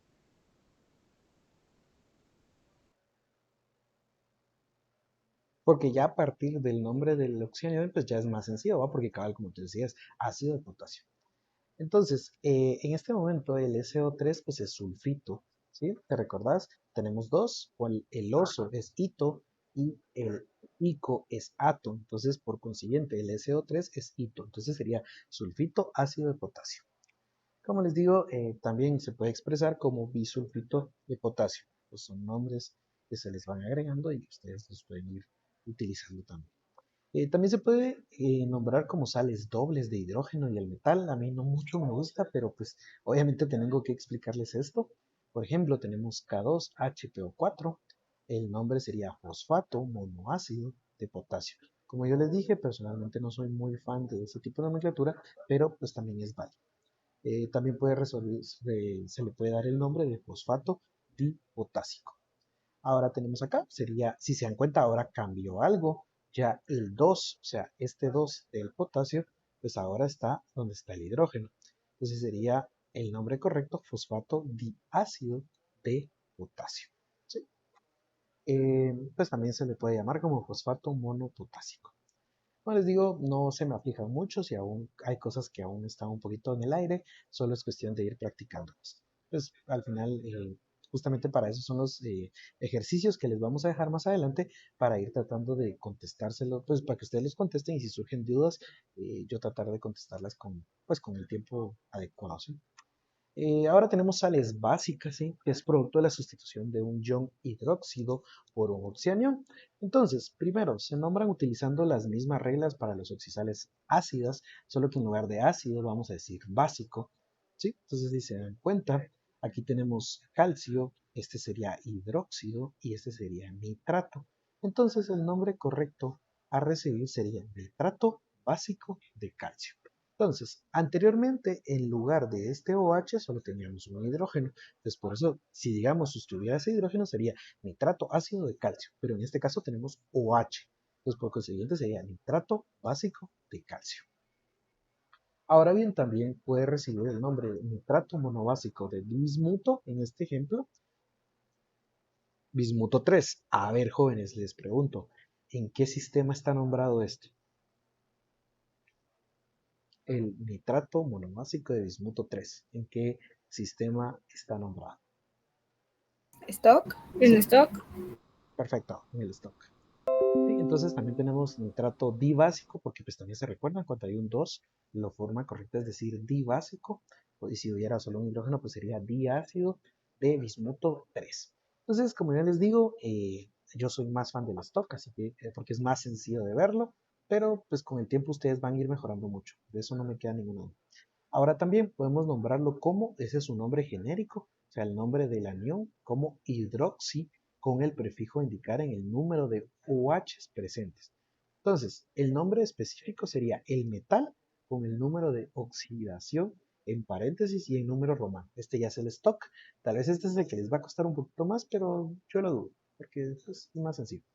Porque ya a partir del nombre del oxanión, pues ya es más sencillo, ¿va? Porque cabal, como te decías, ácido de potasio. Entonces, en este momento el SO3 pues es sulfito, ¿sí? ¿Te recordás? Tenemos dos, el oso es hito y el ico es ato. Entonces, por consiguiente, el SO3 es hito. Entonces sería sulfito ácido de potasio. Como les digo, también se puede expresar como bisulfito de potasio. Pues son nombres que se les van agregando y ustedes los pueden ir utilizando también. También se puede nombrar como sales dobles de hidrógeno y el metal. A mí no mucho me gusta, pero pues obviamente tengo que explicarles esto. Por ejemplo, tenemos K2HPO4. El nombre sería fosfato monoácido de potasio. Como yo les dije, personalmente no soy muy fan de ese tipo de nomenclatura, pero pues también es válido. También se le puede dar el nombre de fosfato dipotásico. Ahora tenemos acá, sería, si se dan cuenta, ahora cambió algo. Ya el 2, o sea, este 2 del potasio, pues ahora está donde está el hidrógeno. Entonces sería el nombre correcto, fosfato diácido de potasio. ¿Sí? Pues también se le puede llamar como fosfato monopotásico. Como les digo, no se me aplican mucho si aún hay cosas que aún están un poquito en el aire, solo es cuestión de ir practicándolas. Pues al final, justamente para eso son los ejercicios que les vamos a dejar más adelante para ir tratando de contestárselo, pues para que ustedes los contesten y si surgen dudas, yo tratar de contestarlas con el tiempo adecuado. ¿Sí? Ahora tenemos sales básicas, ¿sí? Que es producto de la sustitución de un ion hidróxido por un oxianión. Entonces, primero, se nombran utilizando las mismas reglas para los oxisales ácidas, solo que en lugar de ácido vamos a decir básico, ¿sí? Entonces, si se dan cuenta, aquí tenemos calcio, este sería hidróxido y este sería nitrato. Entonces, el nombre correcto a recibir sería nitrato básico de calcio. Entonces, anteriormente, en lugar de este OH, solo teníamos un hidrógeno. Entonces, por eso, si digamos estuviera ese hidrógeno, sería nitrato ácido de calcio. Pero en este caso tenemos OH. Entonces, por consiguiente, sería nitrato básico de calcio. Ahora bien, también puede recibir el nombre de nitrato monobásico de bismuto, en este ejemplo, bismuto 3. A ver, jóvenes, les pregunto, ¿en qué sistema está nombrado este? El nitrato monobásico de bismuto 3. ¿En qué sistema está nombrado? ¿Stock? ¿En Sí, stock? perfecto, en el stock. Sí, entonces también tenemos nitrato dibásico, porque pues también se recuerdan, cuando hay un 2, la forma correcta es decir dibásico, y si hubiera solo un hidrógeno, pues sería diácido de bismuto 3. Entonces, como ya les digo, yo soy más fan del stock, así que, porque es más sencillo de verlo, pero pues con el tiempo ustedes van a ir mejorando mucho, de eso no me queda ninguna duda. Ahora también podemos nombrarlo como, ese es su nombre genérico, o sea, el nombre del anión, como hidroxi, con el prefijo a indicar en el número de OH presentes. Entonces, el nombre específico sería el metal con el número de oxidación en paréntesis y en número romano. Este ya es el stock. Tal vez este es el que les va a costar un poquito más, pero yo lo dudo, porque es más sencillo.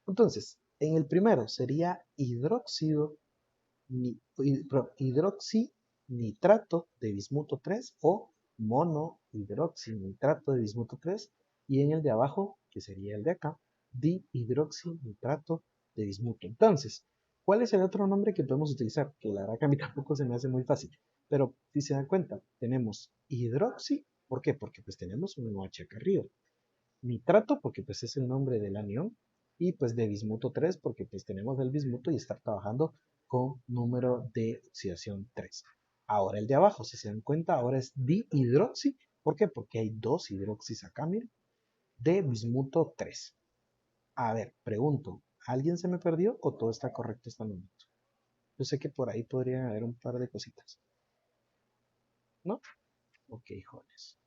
Entonces, en el primero sería hidroxinitrato de bismuto 3 o monohidroxinitrato de bismuto 3 y en el de abajo, que sería el de acá, dihidroxinitrato de bismuto. Entonces, ¿cuál es el otro nombre que podemos utilizar? Que la verdad que a mí tampoco se me hace muy fácil, pero si se dan cuenta, tenemos hidroxi, ¿por qué? Porque pues tenemos un OH acá arriba. Nitrato, porque pues es el nombre del anión, y pues de bismuto 3, porque pues tenemos el bismuto y estar trabajando con número de oxidación 3. Ahora el de abajo, si se dan cuenta, ahora es dihidroxi, ¿por qué? Porque hay dos hidroxis acá, miren, de bismuto 3. A ver, pregunto, ¿alguien se me perdió o todo está correcto hasta el momento? Yo sé que por ahí podrían haber un par de cositas. ¿No? Ok, jóvenes.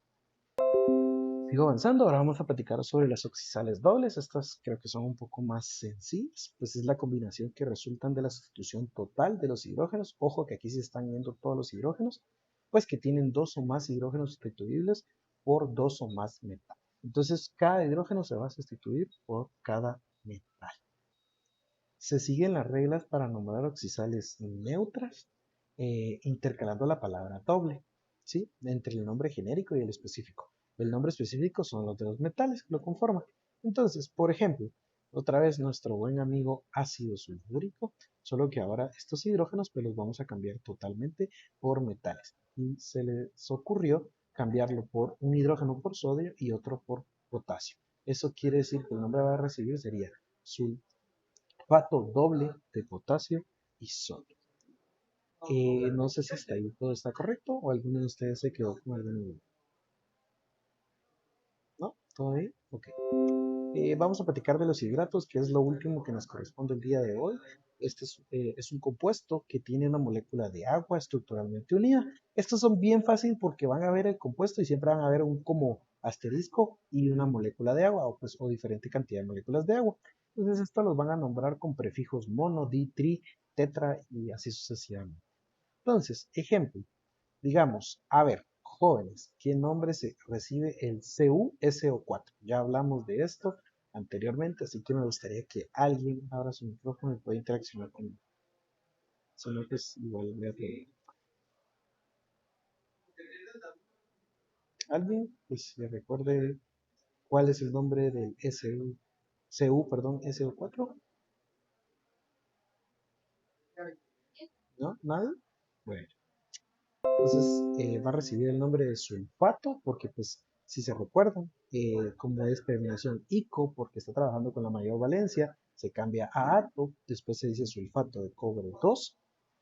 Sigo avanzando, ahora vamos a platicar sobre las oxisales dobles. Estas creo que son un poco más sencillas, pues es la combinación que resultan de la sustitución total de los hidrógenos. Ojo que aquí se están viendo todos los hidrógenos, pues que tienen dos o más hidrógenos sustituibles por dos o más metales. Entonces cada hidrógeno se va a sustituir por cada metal. Se siguen las reglas para nombrar oxisales neutras, intercalando la palabra doble, ¿sí? Entre el nombre genérico y el específico. El nombre específico son los de los metales que lo conforman. Entonces, por ejemplo, otra vez nuestro buen amigo ácido sulfúrico, solo que ahora estos hidrógenos pues los vamos a cambiar totalmente por metales. y se les ocurrió cambiarlo por un hidrógeno por sodio y otro por potasio. Eso quiere decir que el nombre que va a recibir sería sulfato doble de potasio y sodio. No sé si hasta ahí todo está correcto o alguno de ustedes se quedó con alguna duda. ¿No? ¿Todo bien? Ok. Vamos a platicar de los hidratos, que es lo último que nos corresponde el día de hoy. Este es un compuesto que tiene una molécula de agua estructuralmente unida. Estos son bien fáciles porque van a ver el compuesto y siempre van a ver un como asterisco y una molécula de agua o diferente cantidad de moléculas de agua. Entonces estos los van a nombrar con prefijos mono, di, tri, tetra y así sucesivamente. Entonces, ejemplo, digamos, a ver, jóvenes, ¿qué nombre se recibe el CuSO4? Ya hablamos de esto anteriormente, así que me gustaría que alguien abra su micrófono y pueda interaccionar conmigo. Solo que es igual voy a pedir. ¿Alguien? Pues le recuerde cuál es el nombre del SO4. ¿No? ¿Nadie? Bueno. Entonces va a recibir el nombre de sulfato porque pues si se recuerdan, como es terminación ico porque está trabajando con la mayor valencia, se cambia a ato, después se dice sulfato de cobre 2,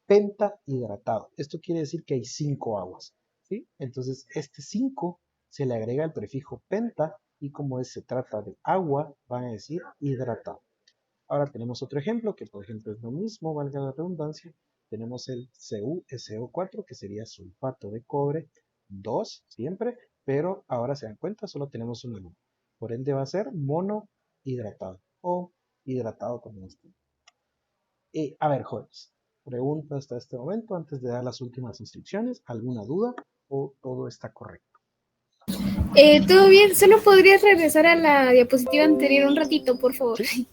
pentahidratado. Esto quiere decir que hay 5 aguas, ¿sí? Entonces este 5 se le agrega el prefijo penta y como se trata de agua, van a decir hidratado. Ahora tenemos otro ejemplo, que por ejemplo es lo mismo, valga la redundancia. Tenemos el CuSO4, que sería sulfato de cobre 2 siempre, pero ahora se dan cuenta, solo tenemos un uno. Por ende va a ser monohidratado o hidratado como este. A ver, jóvenes, pregunta hasta este momento antes de dar las últimas instrucciones. ¿Alguna duda o todo está correcto? Todo bien, solo podrías regresar a la diapositiva anterior un ratito, por favor. Sí.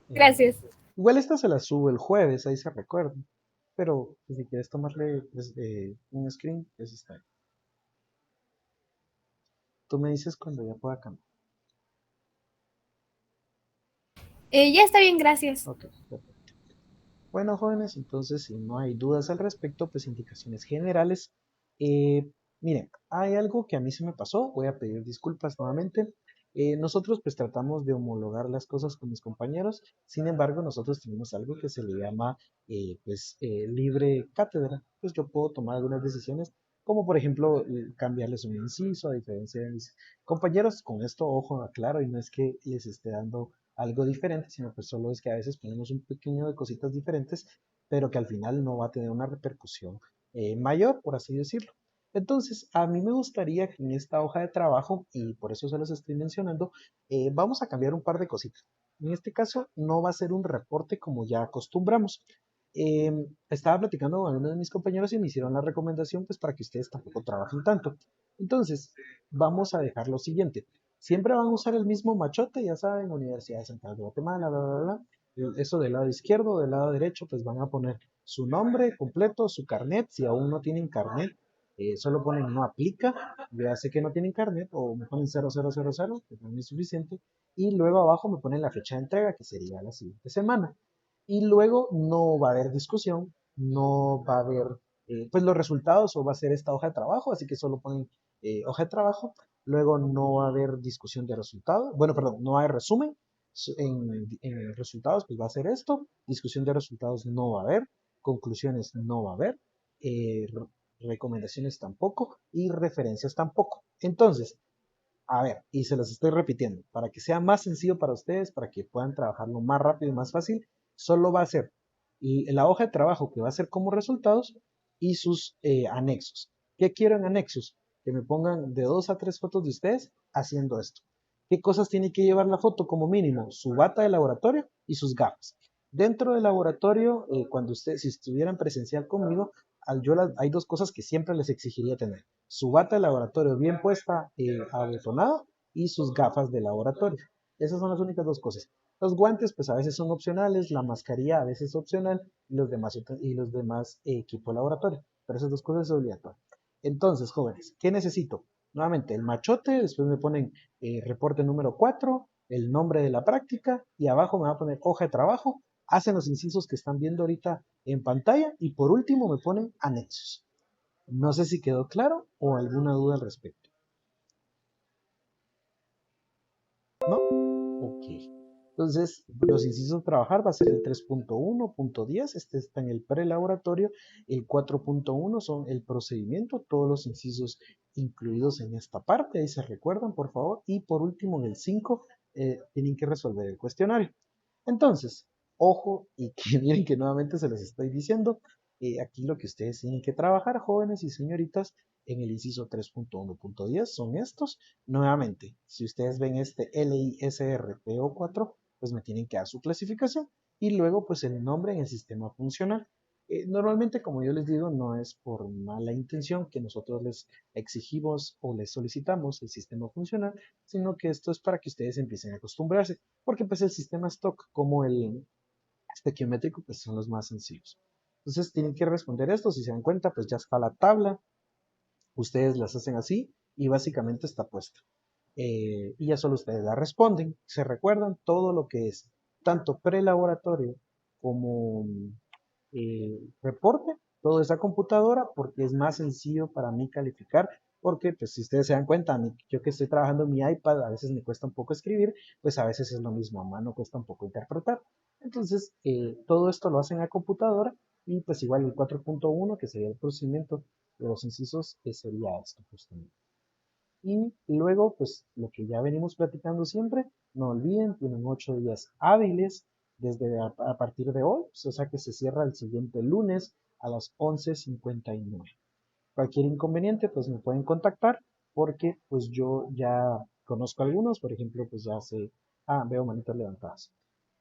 Gracias. Igual esta se la subo el jueves, ahí se recuerdan. Pero pues, si quieres tomarle pues, un screen, pues está ahí. Tú me dices cuando ya pueda cambiar. Ya está bien, gracias. Ok, perfecto. Bueno, jóvenes, entonces si no hay dudas al respecto, pues indicaciones generales. Miren, hay algo que a mí se me pasó, voy a pedir disculpas nuevamente. Nosotros pues tratamos de homologar las cosas con mis compañeros, sin embargo nosotros tenemos algo que se le llama libre cátedra, pues yo puedo tomar algunas decisiones, como por ejemplo cambiarles un inciso a diferencia de mis compañeros. Con esto, ojo, aclaro, y no es que les esté dando algo diferente, sino pues solo es que a veces ponemos un pequeño de cositas diferentes, pero que al final no va a tener una repercusión mayor, por así decirlo. Entonces, a mí me gustaría que en esta hoja de trabajo, y por eso se los estoy mencionando, vamos a cambiar un par de cositas. En este caso, no va a ser un reporte como ya acostumbramos. Estaba platicando con uno de mis compañeros y me hicieron la recomendación pues para que ustedes tampoco trabajen tanto. Entonces, vamos a dejar lo siguiente. Siempre van a usar el mismo machote, ya saben, Universidad Central de Guatemala, bla, bla, bla. Eso del lado izquierdo, del lado derecho, pues van a poner su nombre completo, su carnet. Si aún no tienen carnet, solo ponen no aplica, ya sé que no tienen carnet, o me ponen 0000, que también es suficiente. Y luego abajo me ponen la fecha de entrega, que sería la siguiente semana. Y luego no va a haber discusión, no va a haber pues los resultados o va a ser esta hoja de trabajo, así que solo ponen hoja de trabajo. Luego no va a haber discusión de resultados. Bueno, perdón, no hay resumen. En resultados, pues va a ser esto. Discusión de resultados no va a haber. Conclusiones no va a haber. Recomendaciones tampoco. Y referencias tampoco. Entonces, a ver, y se los estoy repitiendo. Para que sea más sencillo para ustedes, para que puedan trabajarlo más rápido y más fácil, solo va a ser la hoja de trabajo que va a ser como resultados y sus anexos. ¿Qué quiero en anexos? Que me pongan de 2 a 3 fotos de ustedes haciendo esto. ¿Qué cosas tiene que llevar la foto como mínimo? Su bata de laboratorio y sus gafas. Dentro del laboratorio, cuando ustedes, si estuvieran presencial conmigo, hay dos cosas que siempre les exigiría tener. Su bata de laboratorio bien puesta, abotonada, y sus gafas de laboratorio. Esas son las únicas dos cosas. Los guantes, pues a veces son opcionales, la mascarilla a veces es opcional, y los demás equipo de laboratorio. Pero esas dos cosas son obligatorias. Entonces, jóvenes, ¿qué necesito? Nuevamente, el machote, después me ponen reporte número 4, el nombre de la práctica, y abajo me va a poner hoja de trabajo, hacen los incisos que están viendo ahorita en pantalla, y por último me ponen anexos. No sé si quedó claro o alguna duda al respecto. ¿No? Ok. Entonces, los incisos a trabajar va a ser el 3.1.10, este está en el prelaboratorio, el 4.1 son el procedimiento, todos los incisos incluidos en esta parte, ahí se recuerdan, por favor, y por último, en el 5, tienen que resolver el cuestionario. Entonces, ojo, y que miren que nuevamente se les estoy diciendo, aquí lo que ustedes tienen que trabajar, jóvenes y señoritas, en el inciso 3.1.10 son estos. Nuevamente, si ustedes ven este LISRPO4, pues me tienen que dar su clasificación y luego pues el nombre en el sistema funcional. Normalmente, como yo les digo, no es por mala intención que nosotros les exigimos o les solicitamos el sistema funcional, sino que esto es para que ustedes empiecen a acostumbrarse, porque pues el sistema stock como el estequiométrico pues son los más sencillos. Entonces tienen que responder esto, si se dan cuenta pues ya está la tabla, ustedes las hacen así y básicamente está puesta. Y ya solo ustedes la responden, se recuerdan todo lo que es tanto prelaboratorio como reporte, todo esa computadora, porque es más sencillo para mí calificar, porque pues si ustedes se dan cuenta, yo que estoy trabajando en mi iPad, a veces me cuesta un poco escribir, pues a veces es lo mismo, a mano cuesta un poco interpretar. Entonces, todo esto lo hacen a computadora y pues igual el 4.1, que sería el procedimiento de los incisos, que sería esto justamente. Y luego, pues lo que ya venimos platicando siempre, no olviden, tienen 8 días hábiles desde a partir de hoy, pues, o sea que se cierra el siguiente lunes a las 11:59. Cualquier inconveniente, pues me pueden contactar porque pues yo ya conozco algunos, por ejemplo, pues ya sé, veo manitas levantadas.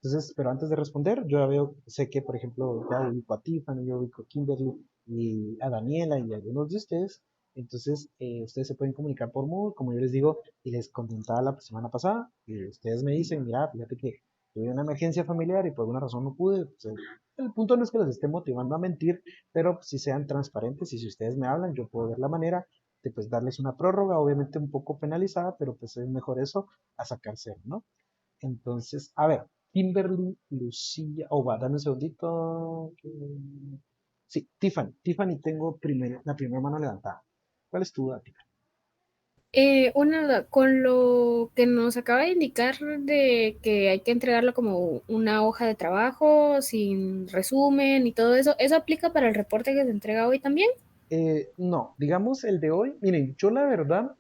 Entonces, pero antes de responder, yo ya veo, sé que, por ejemplo, ya ubico a Tiffany, yo ubico a Kimberly y a Daniela y a algunos de ustedes. Entonces, ustedes se pueden comunicar por Moodle, como yo les digo, y les comentaba la semana pasada, y ustedes me dicen, mira, fíjate que tuve una emergencia familiar y por alguna razón no pude. Pues, el punto no es que los esté motivando a mentir, pero si sean transparentes y si ustedes me hablan, yo puedo ver la manera de pues darles una prórroga, obviamente un poco penalizada, pero pues es mejor eso a sacar cero, ¿no? Entonces, a ver, Kimberly, Lucía, va, dame un segundito. Sí, Tiffany tengo la primera mano levantada. ¿Cuál es tu duda, Tiffany? Una duda, con lo que nos acaba de indicar de que hay que entregarlo como una hoja de trabajo sin resumen y todo eso, ¿eso aplica para el reporte que se entrega hoy también? No, digamos el de hoy, miren, yo la verdad,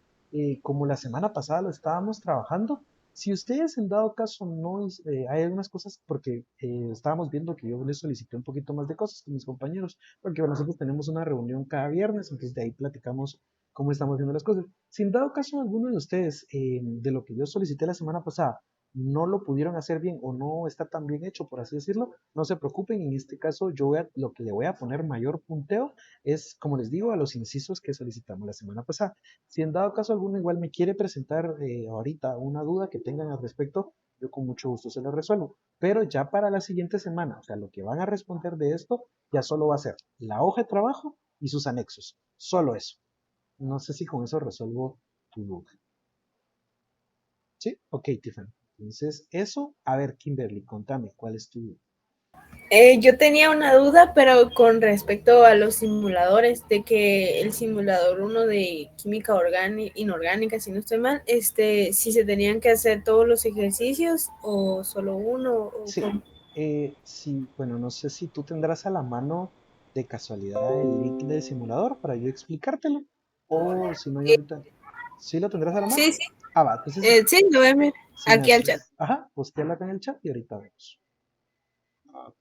como la semana pasada lo estábamos trabajando, si ustedes en dado caso no, hay algunas cosas, porque estábamos viendo que yo les solicité un poquito más de cosas con mis compañeros, porque bueno, nosotros tenemos una reunión cada viernes, entonces de ahí platicamos cómo estamos haciendo las cosas. Si en dado caso alguno de ustedes, de lo que yo solicité la semana pasada, no lo pudieron hacer bien o no está tan bien hecho, por así decirlo, no se preocupen, en este caso lo que le voy a poner mayor punteo es, como les digo, a los incisos que solicitamos la semana pasada. Si en dado caso alguno igual me quiere presentar ahorita una duda que tengan al respecto, yo con mucho gusto se lo resuelvo. Pero ya para la siguiente semana, o sea, lo que van a responder de esto, ya solo va a ser la hoja de trabajo y sus anexos. Solo eso. No sé si con eso resuelvo tu duda. ¿Sí? Ok, Tiffany. Entonces, eso, a ver, Kimberly, contame, ¿cuál es tu duda? Yo tenía una duda, pero con respecto a los simuladores, de que el simulador uno de química inorgánica, si no estoy mal, si se tenían que hacer todos los ejercicios o solo uno. Sí, sí, bueno, no sé si tú tendrás a la mano de casualidad el link del simulador para yo explicártelo, o si no, yo ahorita, ¿sí lo tendrás a la mano? Sí, sí, Va, entonces, sí, lo voy a ver si me aquí al chat. haces, ajá, posteala acá en el chat y ahorita vemos. Ok,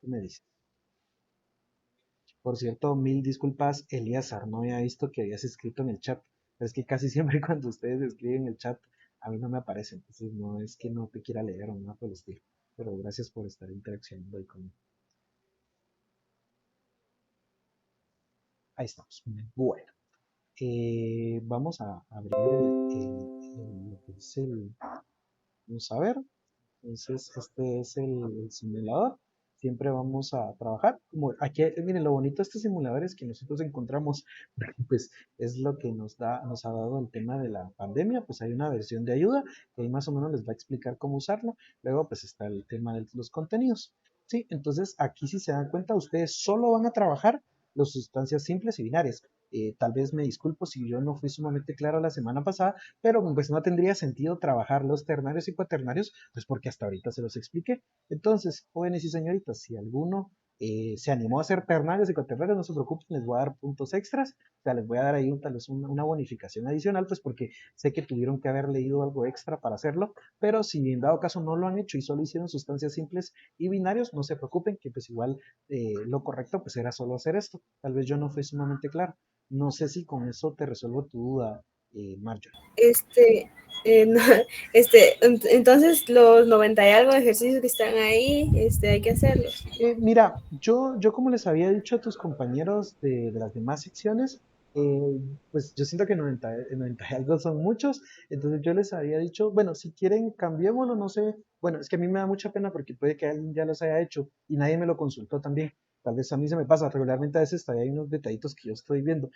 ¿qué me dices? Por cierto, mil disculpas, Elíasar, no había visto que habías escrito en el chat, pero es que casi siempre cuando ustedes escriben en el chat, a mí no me aparece, entonces no es que no te quiera leer o nada por el estilo, pero gracias por estar interaccionando ahí conmigo. Ahí estamos. Bueno, vamos a abrir lo que es vamos a ver. Entonces, este es el simulador. siempre vamos a trabajar. Como aquí, miren, lo bonito de este simulador es que nosotros encontramos, pues es lo que nos ha dado el tema de la pandemia, pues hay una versión de ayuda que ahí más o menos les va a explicar cómo usarlo. Luego, pues está el tema de los contenidos. Sí, entonces aquí si se dan cuenta, ustedes solo van a trabajar las sustancias simples y binarias. Tal vez me disculpo si yo no fui sumamente claro la semana pasada, pero pues no tendría sentido trabajar los ternarios y cuaternarios, pues porque hasta ahorita se los expliqué. Entonces, jóvenes y señoritas, si alguno se animó a hacer ternarios y cuaternarios, no se preocupen, les voy a dar puntos extras, o sea, les voy a dar ahí tal vez una bonificación adicional, pues porque sé que tuvieron que haber leído algo extra para hacerlo, pero si en dado caso no lo han hecho y solo hicieron sustancias simples y binarios, no se preocupen, que pues igual lo correcto pues era solo hacer esto. Tal vez yo no fui sumamente claro. No sé si con eso te resuelvo tu duda, Marjorie. Este, no, entonces los 90 y algo de ejercicios que están ahí, hay que hacerlos. Mira, yo como les había dicho a tus compañeros de las demás secciones, pues yo siento que 90 y algo son muchos, entonces yo les había dicho, bueno, si quieren cambiémoslo, no sé, bueno, es que a mí me da mucha pena porque puede que alguien ya los haya hecho y nadie me lo consultó también, tal vez a mí se me pasa, regularmente a veces todavía hay unos detallitos que yo estoy viendo.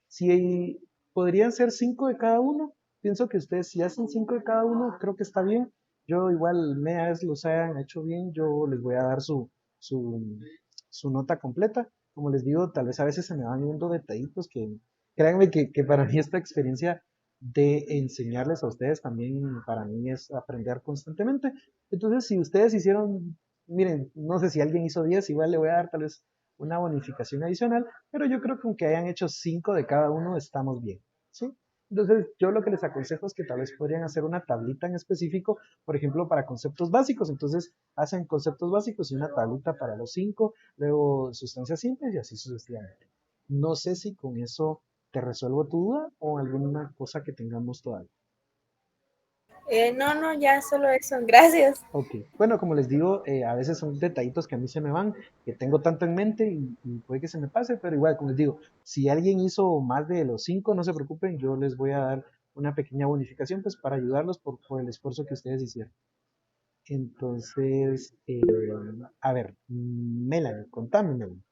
Si podrían ser 5 de cada uno, pienso que ustedes si hacen 5 de cada uno, creo que está bien. Yo igual, vez los hayan hecho bien, yo les voy a dar su, su nota completa. Como les digo, tal vez a veces se me van viendo detallitos que, créanme que para mí esta experiencia de enseñarles a ustedes también, para mí es aprender constantemente. Entonces, si ustedes hicieron, miren, no sé si alguien hizo 10, igual le voy a dar tal vez una bonificación adicional, pero yo creo que aunque hayan hecho 5 de cada uno, estamos bien, ¿sí? Entonces, yo lo que les aconsejo es que tal vez podrían hacer una tablita en específico, por ejemplo, para conceptos básicos. Entonces, hacen conceptos básicos y una tablita para los 5, luego sustancias simples y así sucesivamente. No sé si con eso te resuelvo tu duda o alguna cosa que tengamos todavía. No, ya solo eso, gracias. Ok, bueno, como les digo, a veces son detallitos que a mí se me van, que tengo tanto en mente y puede que se me pase, pero igual, como les digo, si alguien hizo más de los 5, no se preocupen, yo les voy a dar una pequeña bonificación pues para ayudarlos por el esfuerzo que ustedes hicieron. Entonces, a ver, Melanie, contame, Melanie.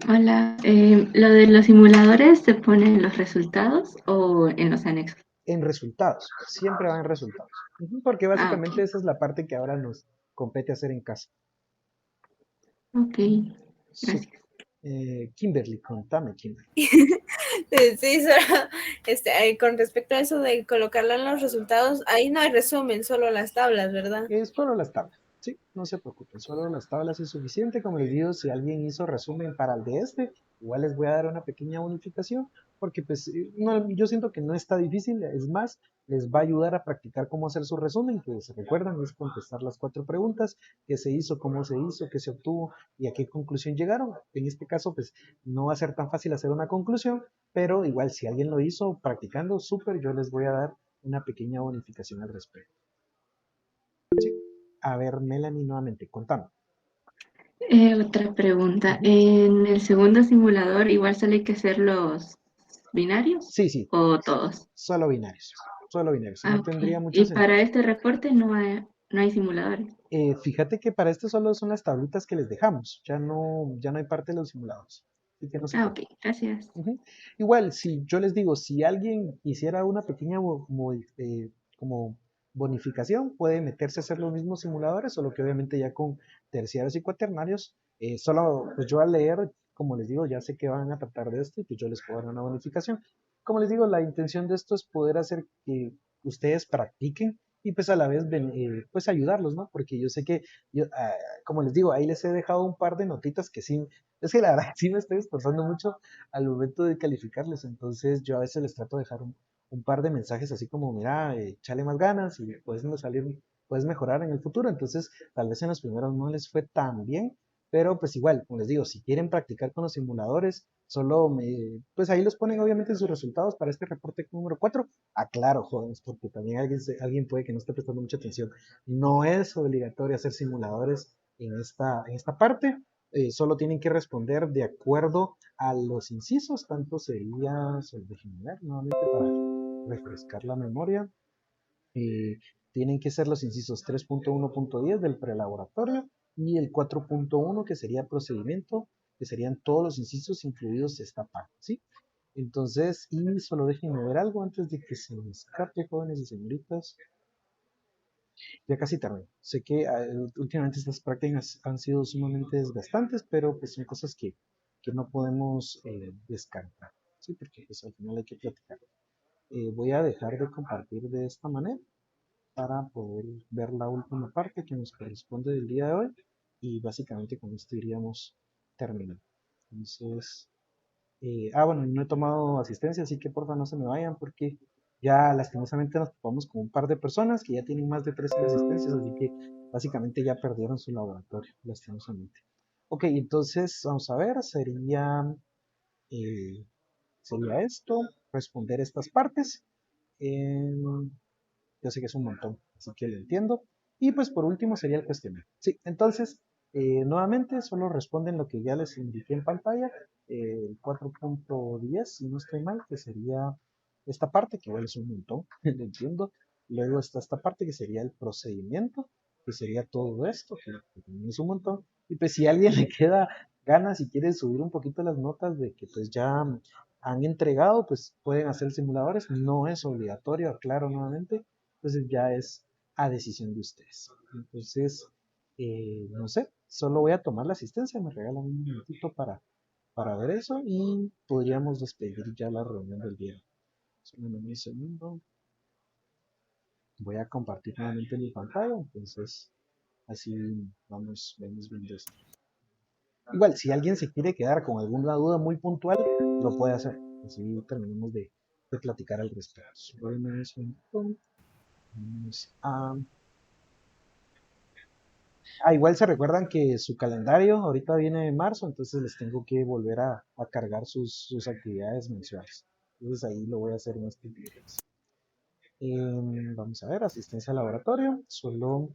Hola, ¿lo de los simuladores se pone en los resultados o en los anexos? En resultados, siempre van en resultados. Ujú, porque Ah, básicamente esa es la parte que ahora nos compete hacer en casa. ok, Súper. gracias. Kimberly, contame, Kimberly. Sí, solo, con respecto a eso de colocarlo en los resultados, ahí no hay resumen, solo las tablas, ¿verdad? Es solo las tablas, sí, no se preocupen, solo las tablas es suficiente. Como les digo, si alguien hizo resumen para el de este, igual les voy a dar una pequeña bonificación, porque pues no, yo siento que no está difícil, es más, les va a ayudar a practicar cómo hacer su resumen, que se recuerdan, es contestar las 4 preguntas, qué se hizo, cómo se hizo, qué se obtuvo y a qué conclusión llegaron. En este caso, pues no va a ser tan fácil hacer una conclusión, pero igual si alguien lo hizo practicando, súper, yo les voy a dar una pequeña bonificación al respecto. A ver, Melanie, nuevamente, contame. Otra pregunta. Ujú. ¿En el segundo simulador igual solo hay que hacer los binarios Sí, sí, o todos? solo binarios. Solo binarios. Ah, No ok. tendría mucho Y sentido. para este reporte no hay simuladores. Fíjate que para esto solo son las tablitas que les dejamos. Ya no hay parte de los simulados. Así que no se Ah, ok, preocupen. gracias. Ujú. Igual, si yo les digo, si alguien hiciera una pequeña como bonificación, puede meterse a hacer los mismos simuladores, solo que obviamente ya con terciarios y cuaternarios, solo pues yo al leer, como les digo, ya sé que van a tratar de esto y pues yo les puedo dar una bonificación. Como les digo, la intención de esto es poder hacer que ustedes practiquen y pues a la vez pues ayudarlos, ¿no? Porque yo sé que yo, como les digo, ahí les he dejado un par de notitas que sí, es que la verdad sí me estoy esforzando mucho al momento de calificarles. Entonces yo a veces les trato de dejar un par de mensajes así como, mira, échale más ganas y puedes mejorar en el futuro. Entonces tal vez en los primeros no les fue tan bien, pero pues igual, como les digo, si quieren practicar con los simuladores, pues ahí los ponen obviamente en sus resultados para este reporte número 4. Aclaro, jóvenes, porque también alguien puede que no esté prestando mucha atención. No es obligatorio hacer simuladores en esta parte, solo tienen que responder de acuerdo a los incisos, tanto sería, déjenme ver nuevamente para refrescar la memoria, eh, tienen que ser los incisos 3.1.10 del prelaboratorio y el 4.1 que sería procedimiento, que serían todos los incisos incluidos esta parte, ¿sí? Entonces, y solo déjenme ver algo antes de que se me escape, jóvenes y señoritas. Ya casi termino. Sé que últimamente estas prácticas han sido sumamente desgastantes, pero pues son cosas que no podemos descartar, ¿sí? Porque pues al final hay que platicar. Voy a dejar de compartir de esta manera para poder ver la última parte que nos corresponde del día de hoy y básicamente con esto iríamos terminando. Entonces, bueno, no he tomado asistencia, así que porfa no se me vayan porque ya lastimosamente nos topamos con un par de personas que ya tienen más de 3 asistencias, así que básicamente ya perdieron su laboratorio, lastimosamente. Ok, entonces vamos a ver, eh, sería esto, responder estas partes. Yo sé que es un montón, así que lo entiendo. Y pues por último sería el cuestionario. Sí, entonces, nuevamente solo responden lo que ya les indiqué en pantalla, el 4.10, si no estoy mal, que sería esta parte, que igual es un montón, lo entiendo. Luego está esta parte que sería el procedimiento, que sería todo esto, que también es un montón. Y pues si a alguien le queda ganas y quiere subir un poquito las notas de que pues ya han entregado, pues pueden hacer simuladores. No es obligatorio, aclaro nuevamente. Entonces ya es a decisión de ustedes. Entonces, no sé, solo voy a tomar la asistencia, me regalan un minutito para ver eso y podríamos despedir ya la reunión del día. Solo en un segundo. Voy a compartir nuevamente mi pantalla, entonces así vamos viendo esto. Igual, si alguien se quiere quedar con alguna duda muy puntual, lo puede hacer. Así terminamos de platicar al respecto. Solo en un segundo. Vamos a igual se recuerdan que su calendario ahorita viene de marzo, entonces les tengo que volver a cargar sus actividades mensuales. Entonces ahí lo voy a hacer en este video. Vamos a ver, asistencia al laboratorio. Solo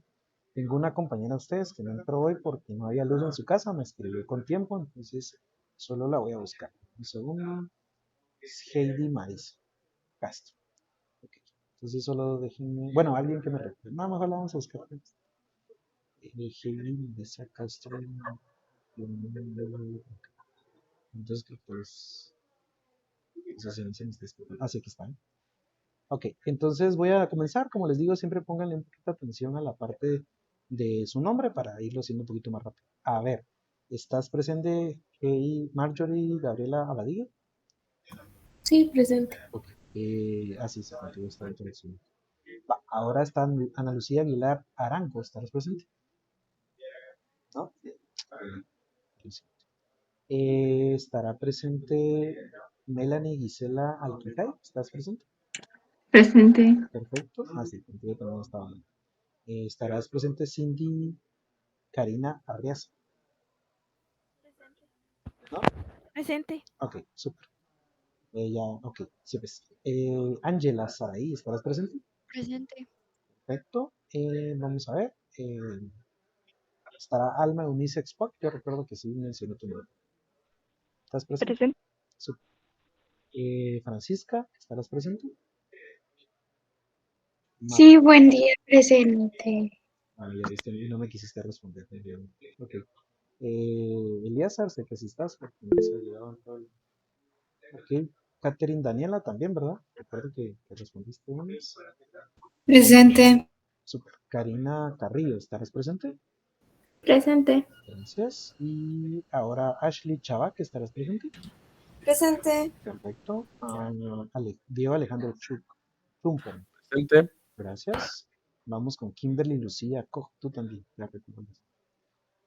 tengo una compañera de ustedes que no entró hoy porque no había luz en su casa, me escribió con tiempo, entonces solo la voy a buscar. Un segundo. Es Heidi Maris Castro. Ok. Entonces solo déjenme, bueno, alguien que me recuerde. No, mejor la vamos a buscar. Heidi Maris Castro. Entonces, que pues, así que están. Ok, entonces voy a comenzar. Como les digo, siempre pónganle un poquito de atención a la parte de su nombre para irlo haciendo un poquito más rápido. A ver, ¿estás presente, Marjorie Gabriela Abadía? Sí, presente. Ok, así se contigo está dentro del Zoom. Va, ahora está Ana Lucía Aguilar Arango, ¿estás presente? ¿No? Estará presente Melanie Gisela Alquijay, ¿estás presente? Presente. Perfecto. Ah, sí, contigo también estaba. Estarás presente Cindy Karina Arriaza, ¿no? Presente. Ok, súper. Ok, sí, pues. Ángela Saraí, ¿estarás presente? Presente. Perfecto. Vamos a ver. Estará Alma Eunice Expoc, yo recuerdo que sí mencioné tu nombre. ¿Estás presente? Presente. Súper. Francisca, ¿estarás presente? Sí, buen día, presente. Ya viste, y no me quisiste responder. Ok. Elíazar, sé que sí estás, porque me has ayudado en todo. Ok. Catherine Daniela también, ¿verdad? Recuerdo que respondiste una vez. Presente. Super. Karina Carrillo, ¿estarás presente? Presente. Gracias. Y ahora Ashley Chava, ¿estarás presente? Presente. Perfecto. Diego Alejandro Chumpon. Presente. Gracias. Vamos con Kimberly Lucía Koch, tú también. Ya que te pones.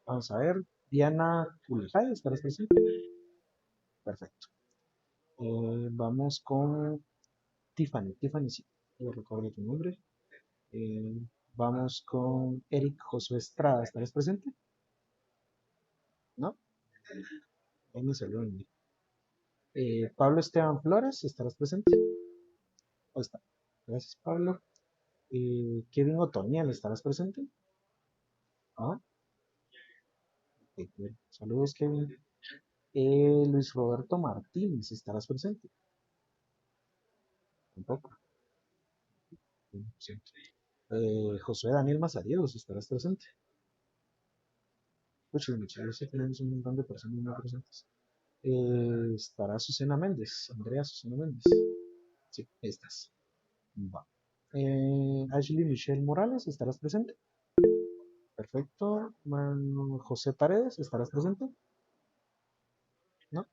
Vamos a ver. Diana Ulfay, ¿estarás presente? Perfecto. Vamos con Tiffany. Tiffany, sí. Yo recuerdo tu nombre. Eh, Vamos con Eric Josué Estrada. ¿Estarás presente? ¿No? Ahí me salió en mí. Pablo Esteban Flores, ¿estarás presente? Ahí está. Gracias, Pablo. Kevin Otoniel, ¿estarás presente? ¿No? Ok, bien. Saludos, Kevin. Luis Roberto Martínez, ¿estarás presente? Tampoco. Bien, lo siento. Josué Daniel Mazariegos, ¿estarás presente? Pucha, muchas gracias, tenemos un montón de personas no presentes. Estará Susana Méndez, Andrea Susana Méndez. Sí, ahí estás. Va. Ashley Michelle Morales, ¿estarás presente? Perfecto. José Paredes, ¿estarás presente? ¿No?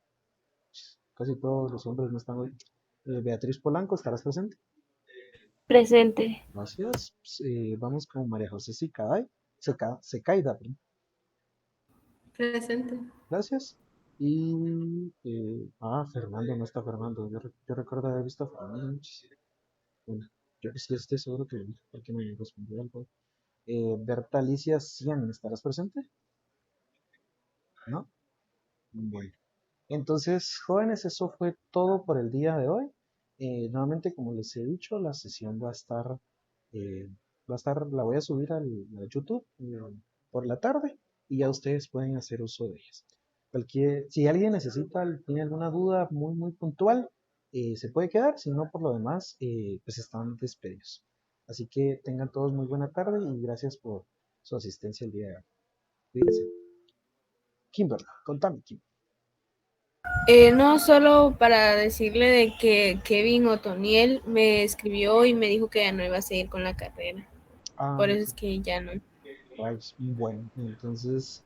Casi todos los hombres no están hoy. Beatriz Polanco, ¿estarás presente? Presente. Gracias. Vamos con María José Sicaday. Secaida, perdón. Presente. Gracias. Y Fernando, no está Fernando. Yo recuerdo haber visto a Fernando. Bueno, yo sí estoy seguro que porque me respondió algo. Berta Alicia Cian, ¿estarás presente? ¿No? Bueno. Entonces, jóvenes, eso fue todo por el día de hoy. Nuevamente, como les he dicho, la sesión eh, la voy a subir a YouTube por la tarde y ya ustedes pueden hacer uso de ellas. Si alguien tiene alguna duda muy, muy puntual, se puede quedar, si no, por lo demás, pues están despedidos. Así que tengan todos muy buena tarde y gracias por su asistencia el día de hoy. Cuídense. Kimberly, contame, Kim. No, solo para decirle de que Kevin Otoniel me escribió y me dijo que ya no iba a seguir con la carrera. Por eso es que ya no. Bueno, entonces,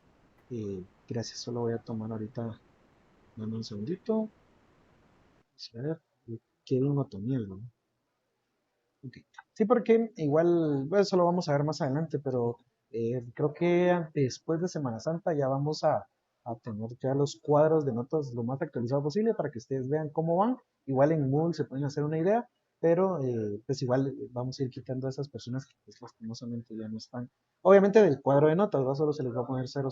gracias. Solo voy a tomar ahorita, dame un segundito. A ver, Kevin Otoniel, ¿no? Ok. Sí, porque igual, pues, eso lo vamos a ver más adelante, pero creo que después de Semana Santa ya vamos a tener ya los cuadros de notas lo más actualizado posible para que ustedes vean cómo van. Igual en Moodle se pueden hacer una idea, pero pues igual vamos a ir quitando a esas personas que pues, lastimosamente ya no están. Obviamente del cuadro de notas, ¿no? Solo se les va a poner 000,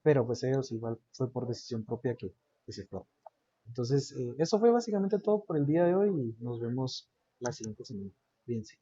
pero pues ellos igual fue por decisión propia que se fue. Entonces, eso fue básicamente todo por el día de hoy y nos vemos la siguiente semana. Bien, sí.